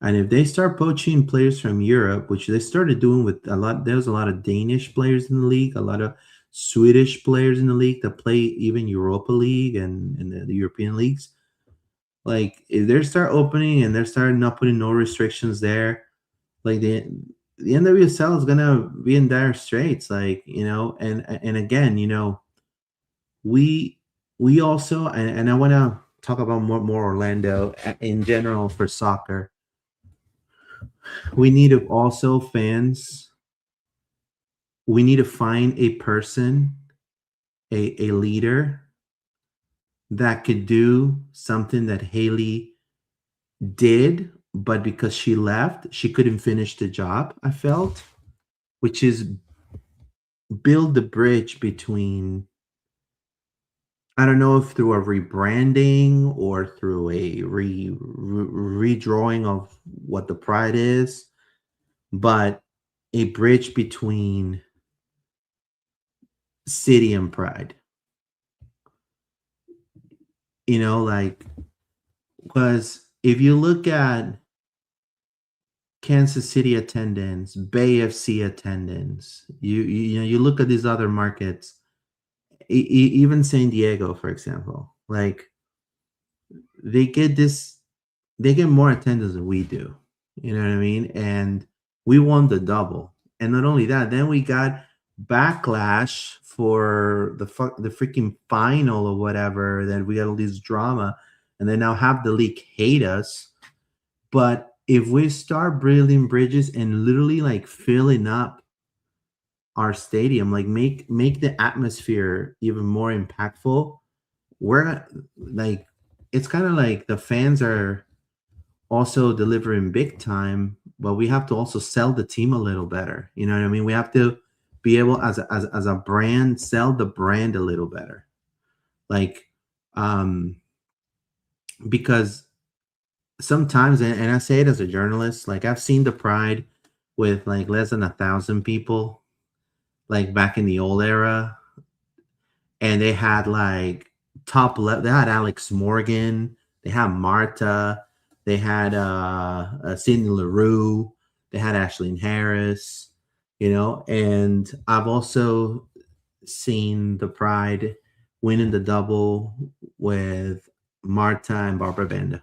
And if they start poaching players from Europe, which they started doing with there's a lot of Danish players in the league, a lot of Swedish players in the league that play even Europa League and the European leagues. Like if they start opening and they're starting not putting no restrictions there, like the NWSL is gonna be in dire straits. Like, you know, and again, you know, we also, and I want to talk about more Orlando in general for soccer. We need to also fans. We need to find a person, a leader that could do something that Haley did, but because she left, she couldn't finish the job, I felt, which is build the bridge between, I don't know if through a rebranding or through a redrawing of what the Pride is, but a bridge between City and Pride. You know, like, because if you look at Kansas City attendance, Bay FC attendance. You know, you look at these other markets, even San Diego, for example. Like they get this, they get more attendance than we do. You know what I mean? And we won the double. And not only that, then we got backlash for the freaking final or whatever. Then we got all this drama, and then now half the league hate us. But if we start building bridges and literally like filling up our stadium, like make the atmosphere even more impactful, we're not like, it's kind of like the fans are also delivering big time, but we have to also sell the team a little better. You know what I mean? We have to be able as a brand, sell the brand a little better. Like um because sometimes, and I say it as a journalist, like I've seen the Pride with like less than 1,000 people, like back in the old era, and they had like they had Alex Morgan, they had Marta, they had Cindy LaRue, they had Ashlyn Harris, you know. And I've also seen the Pride winning the double with Marta and Barbara Banda,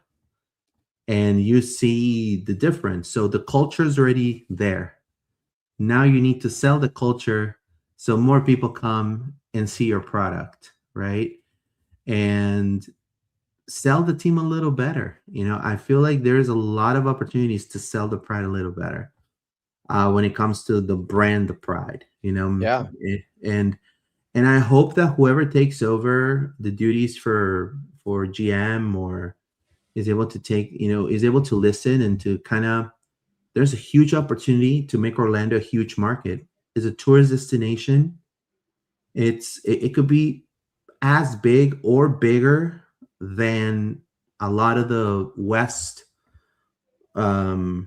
and you see the difference. So the culture is already there. Now you need to sell the culture so more people come and see your product, right? And sell the team a little better. You know, I feel like there's a lot of opportunities to sell the Pride a little better when it comes to the brand, the Pride. You know, Yeah. And I hope that whoever takes over the duties for GM or is able to take, you know, is able to listen and to kind of, there's a huge opportunity to make Orlando a huge market. It's a tourist destination. It could be as big or bigger than a lot of the West, you know,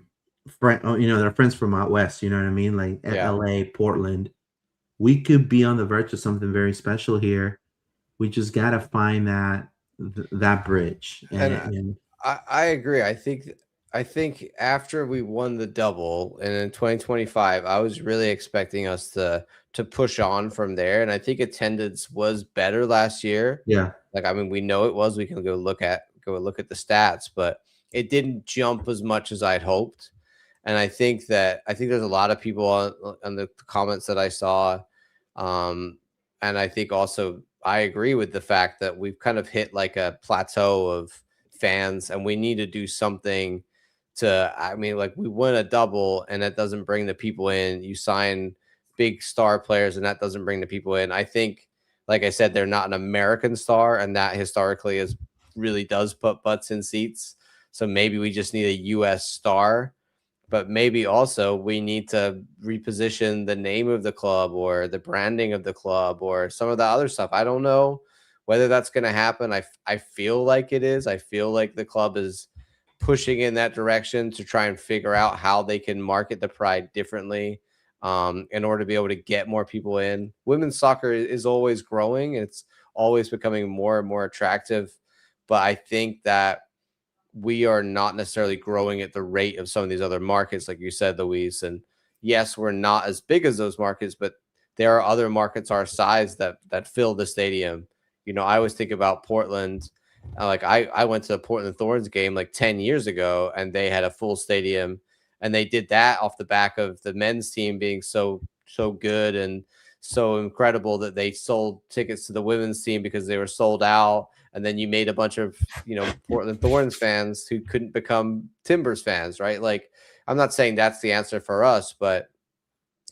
their friends from out West, you know what I mean? Like Yeah. LA, Portland. We could be on the verge of something very special here. We just got to find that bridge. And And I agree. I think after we won the double and in 2025, I was really expecting us to push on from there. And I think attendance was better last year. yeah, Like, I mean, we know it was. We can go look at the stats, but it didn't jump as much as I'd hoped. And I think there's a lot of people on the comments that I saw, um, and I think also I agree with the fact that we've kind of hit like a plateau of fans, and we need to do something to. I mean, like we win a double, and that doesn't bring the people in. You sign big star players, and that doesn't bring the people in. I think, like I said, they're not an American star, and that historically is really does put butts in seats. So maybe we just need a U.S. star, but maybe also we need to reposition the name of the club or the branding of the club or some of the other stuff. I don't know whether that's going to happen. I feel like it is. I feel like the club is pushing in that direction to try and figure out how they can market the Pride differently, in order to be able to get more people in. Women's soccer is always growing. It's always becoming more and more attractive. But I think that we are not necessarily growing at the rate of some of these other markets, like you said, Luis. And yes, we're not as big as those markets, but there are other markets our size that fill the stadium. You know, I always think about Portland. Like I went to the Portland Thorns game like 10 years ago, and they had a full stadium, and they did that off the back of the men's team being so good and so incredible that they sold tickets to the women's team because they were sold out. And then you made a bunch of, Portland Thorns fans who couldn't become Timbers fans, right? Like, I'm not saying that's the answer for us, but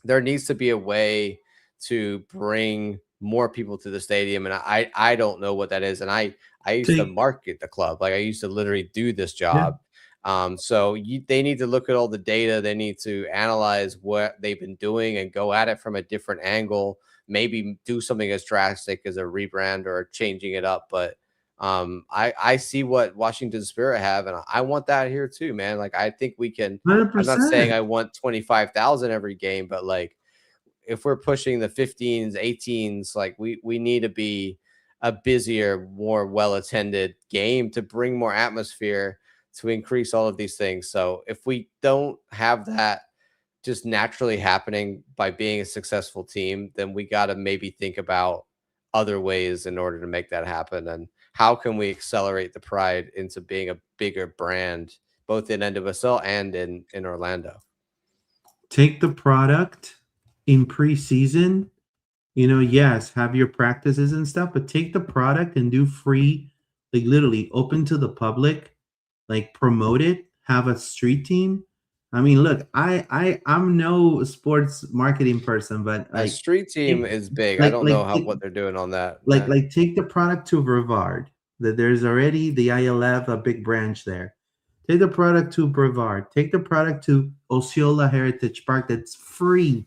there needs to be a way to bring more people to the stadium. And I don't know what that is. And I used to take market the club. Like, I used to literally do this yeah. job. So they need to look at all the data. They need to analyze what they've been doing and go at it from a different angle. Maybe do something as drastic as a rebrand or changing it up. But I see what Washington Spirit have, and I want that here too, man. Like, I think we can. I'm not saying 100%. I want 25,000 every game, but like if we're pushing the 15s, 18s, like we need to be a busier, more well attended game to bring more atmosphere to increase all of these things. So if we don't have that just naturally happening by being a successful team, then we got to maybe think about other ways in order to make that happen. And how can we accelerate the Pride into being a bigger brand, both in NWSL and in Orlando? Take the product in preseason. Yes, have your practices and stuff, but take the product and do free, like literally open to the public, like promote it, have a street team. I mean, look, I'm no sports marketing person, but A like street team take, is big. I like don't like know how take, what they're doing on that. like take the product to Brevard. That there's already the ILF, a big branch there. Take the product to Brevard. Take the product to Osceola Heritage Park. That's free.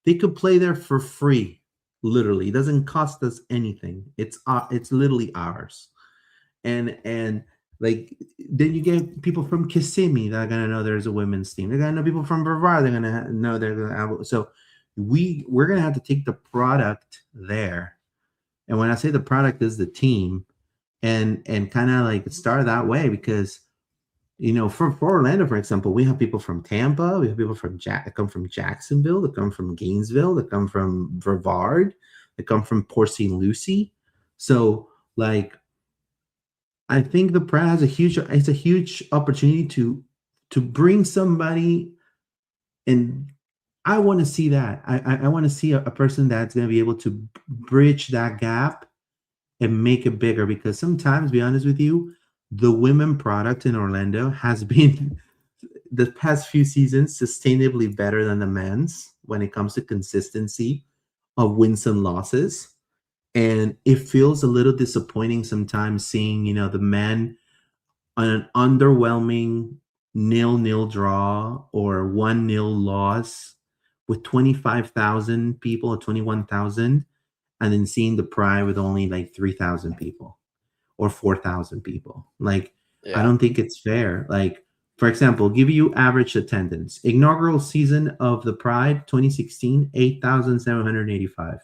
They could play there for free. Literally, it doesn't cost us anything. It's literally ours. And like then you get people from Kissimmee that are gonna know there's a women's team. They're gonna know people from Brevard. They're gonna know they're gonna have. So we're gonna have to take the product there. And when I say the product is the team, and kind of like start that way, because for Orlando, for example, we have people from Tampa, we have people from that come from Jacksonville, that come from Gainesville, that come from Brevard, that come from Port St. Lucie. So like I think the Pride has a huge opportunity to bring somebody, and I want to see that. I want to see a person that's going to be able to bridge that gap and make it bigger, because sometimes, to be honest with you, the women product in Orlando has been the past few seasons sustainably better than the men's when it comes to consistency of wins and losses. And it feels a little disappointing sometimes seeing, the men on an underwhelming 0-0 draw or 1-0 loss with 25,000 people or 21,000, and then seeing the Pride with only like 3,000 people or 4,000 people. Like, I Yeah. don't think it's fair. Like, for example, give you average attendance. Inaugural season of the Pride 2016, 8,785.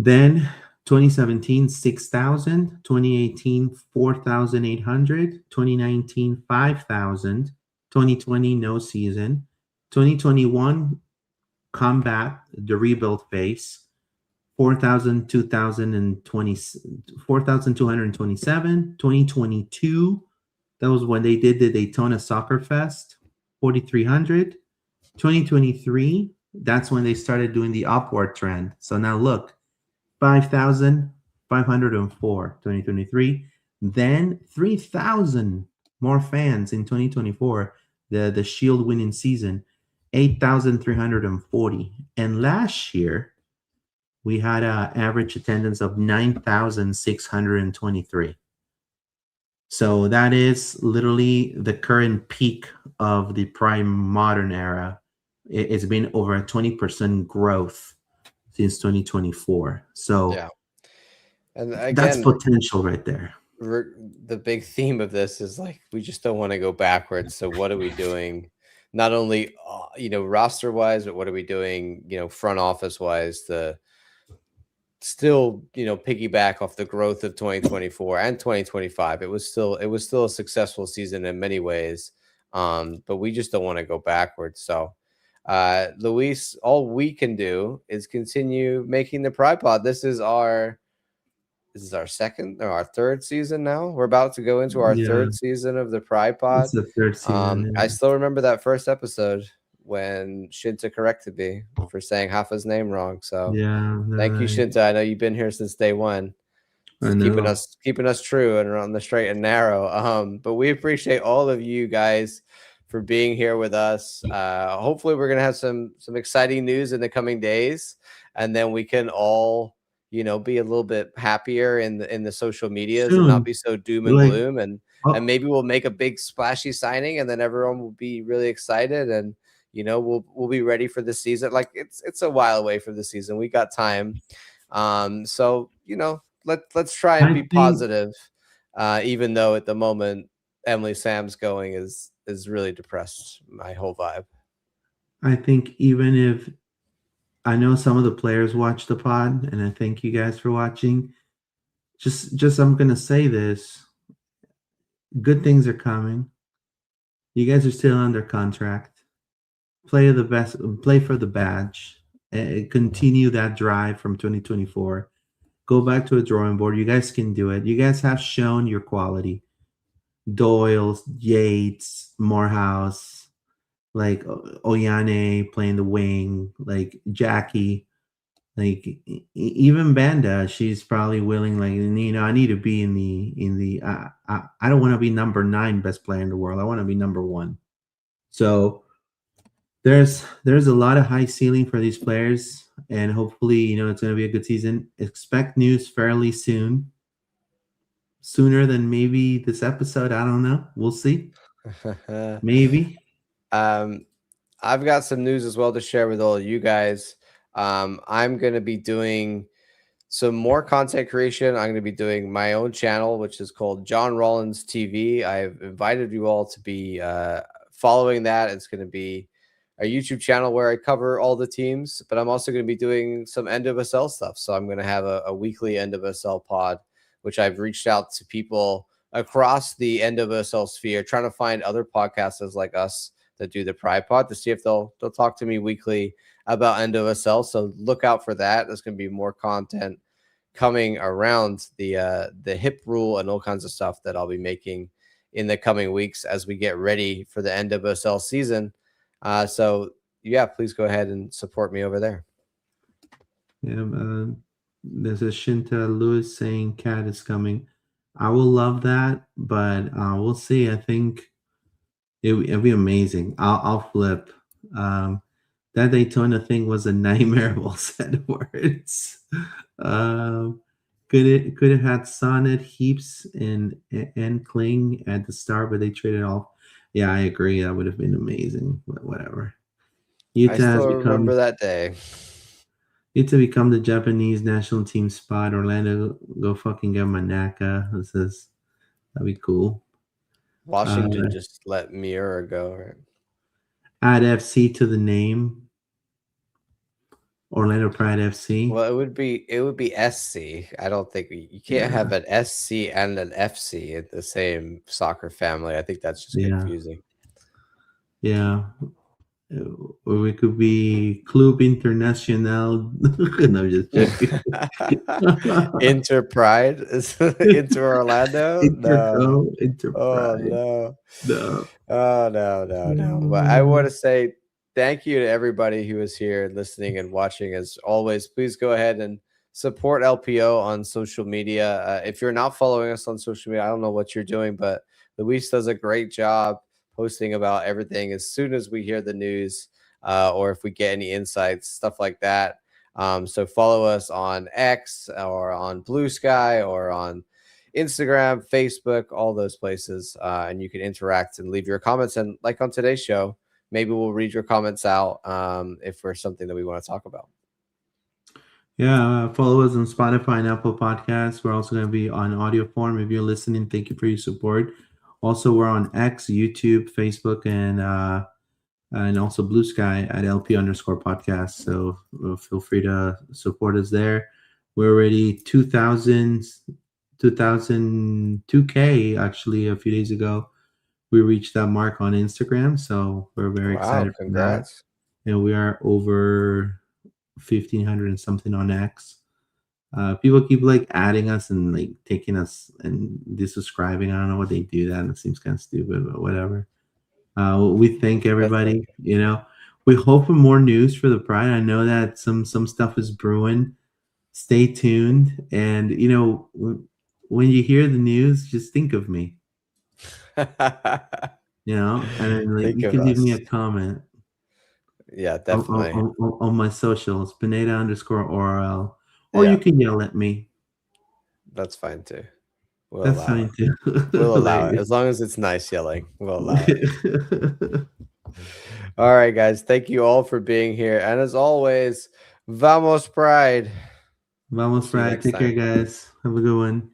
Then 2017, 6,000. 2018, 4,800. 2019, 5,000. 2020, no season. 2021, combat the rebuild phase. 4,227. 2022, that was when they did the Daytona Soccer Fest, 4,300. 2023, that's when they started doing the upward trend. So now look, 5,504, 2023. Then 3,000 more fans in 2024, the Shield winning season, 8,340. And last year, we had an average attendance of 9,623. So that is literally the current peak of the prime modern era. It's been over a 20% growth since 2024. So Yeah. And that's again, potential right there. the big theme of this is like we just don't want to go backwards. So what are we doing? Not only roster wise, but what are we doing? Front office wise to still piggyback off the growth of 2024 and 2025. It was still a successful season in many ways, but we just don't want to go backwards. So Luis, all we can do is continue making the Pride Pod. This is our second or our third season now. We're about to go into our Yeah, third season of the Pride Pod. it's the third season. I Yeah. still remember that first episode when Shinta corrected me for saying Hafa's name wrong. So Yeah, thank you, Shinta. I know you've been here since day one, I keeping know. us true and on the straight and narrow. But we appreciate all of you guys for being here with us. Hopefully, we're gonna have some exciting news in the coming days, and then we can all be a little bit happier in the social medias and not Soon, be so doom and like, gloom. And oh, maybe we'll make a big splashy signing, and then everyone will be really excited and. We'll be ready for the season. Like it's a while away from the season. We got time. So let's try and I be think positive. Even though at the moment Emily Sam's going is really depressed. My whole vibe. I think even if I know some of the players watch the pod, and I thank you guys for watching. Just I'm gonna say this. Good things are coming. You guys are still under contract. Play the best. Play for the badge. Continue that drive from 2024. Go back to a drawing board. You guys can do it. You guys have shown your quality. Doyle, Yates, Morehouse, like Oyane playing the wing, like Jackie, like even Banda. She's probably willing. Like, I need to be in the. I don't want to be number 9 best player in the world. I want to be number 1. So there's a lot of high ceiling for these players, and hopefully, it's going to be a good season. Expect news fairly soon, sooner than maybe this episode. I don't know. We'll see. Maybe. I've got some news as well to share with all of you guys. I'm going to be doing some more content creation. I'm going to be doing my own channel, which is called John Rollins TV. I've invited you all to be following that. It's going to be a YouTube channel where I cover all the teams, but I'm also going to be doing some NWSL stuff. So I'm going to have a weekly NWSL pod, which I've reached out to people across the NWSL sphere, trying to find other podcasters like us that do the Pride Pod to see if they'll talk to me weekly about NWSL. So look out for that. There's going to be more content coming around the hip rule and all kinds of stuff that I'll be making in the coming weeks as we get ready for the NWSL season. So yeah, please go ahead and support me over there. Yeah, there's a Shinta Lewis saying Cat is coming. I will love that, but we'll see. I think it'll be amazing. I'll flip. That Daytona thing was a nightmare of all set of words. Could have had Sonnet, Heaps, and Kling at the start, but they traded off. Yeah, I agree. That would have been amazing. But whatever. I still remember that day. Utah become the Japanese national team spot. Orlando go fucking get Manaka. That'd be cool. Washington just let Miura go, right? Add FC to the name. Orlando Pride FC. Well, it would be SC. I don't think you can't have an SC and an FC in the same soccer family. I think that's just confusing. Yeah. Or we could be Club Internacional. No, I'm just joking. Inter Pride? Inter Orlando? Inter Pride. No. Oh, no. But I want to say thank you to everybody who is here listening and watching. As always, please go ahead and support LPO on social media. If you're not following us on social media, I don't know what you're doing, but Luis does a great job posting about everything as soon as we hear the news or if we get any insights, stuff like that. So follow us on X or on Blue Sky or on Instagram, Facebook, all those places. And you can interact and leave your comments. And like on today's show, maybe we'll read your comments out if there's something that we want to talk about. Yeah, follow us on Spotify and Apple Podcasts. We're also going to be on audio form. If you're listening, thank you for your support. Also, we're on X, YouTube, Facebook, and also Blue Sky at LP_podcast. So feel free to support us there. We're already 2,002K actually a few days ago. We reached that mark on Instagram, so we're very excited for that. And we are over 1,500 and something on X. People keep like adding us and like taking us and desubscribing. I don't know what they do that. It seems kind of stupid, but whatever. We thank everybody. We hope for more news for the Pride. I know that some stuff is brewing. Stay tuned, and when you hear the news, just think of me. And like, you can leave me a comment. Yeah, definitely on my socials, Pineda_ORL. Or you can yell at me. That's fine too. We'll allow it. As long as it's nice yelling, we'll allow it. All right, guys. Thank you all for being here. And as always, Vamos Pride. Vamos Pride. Take care, guys. Have a good one.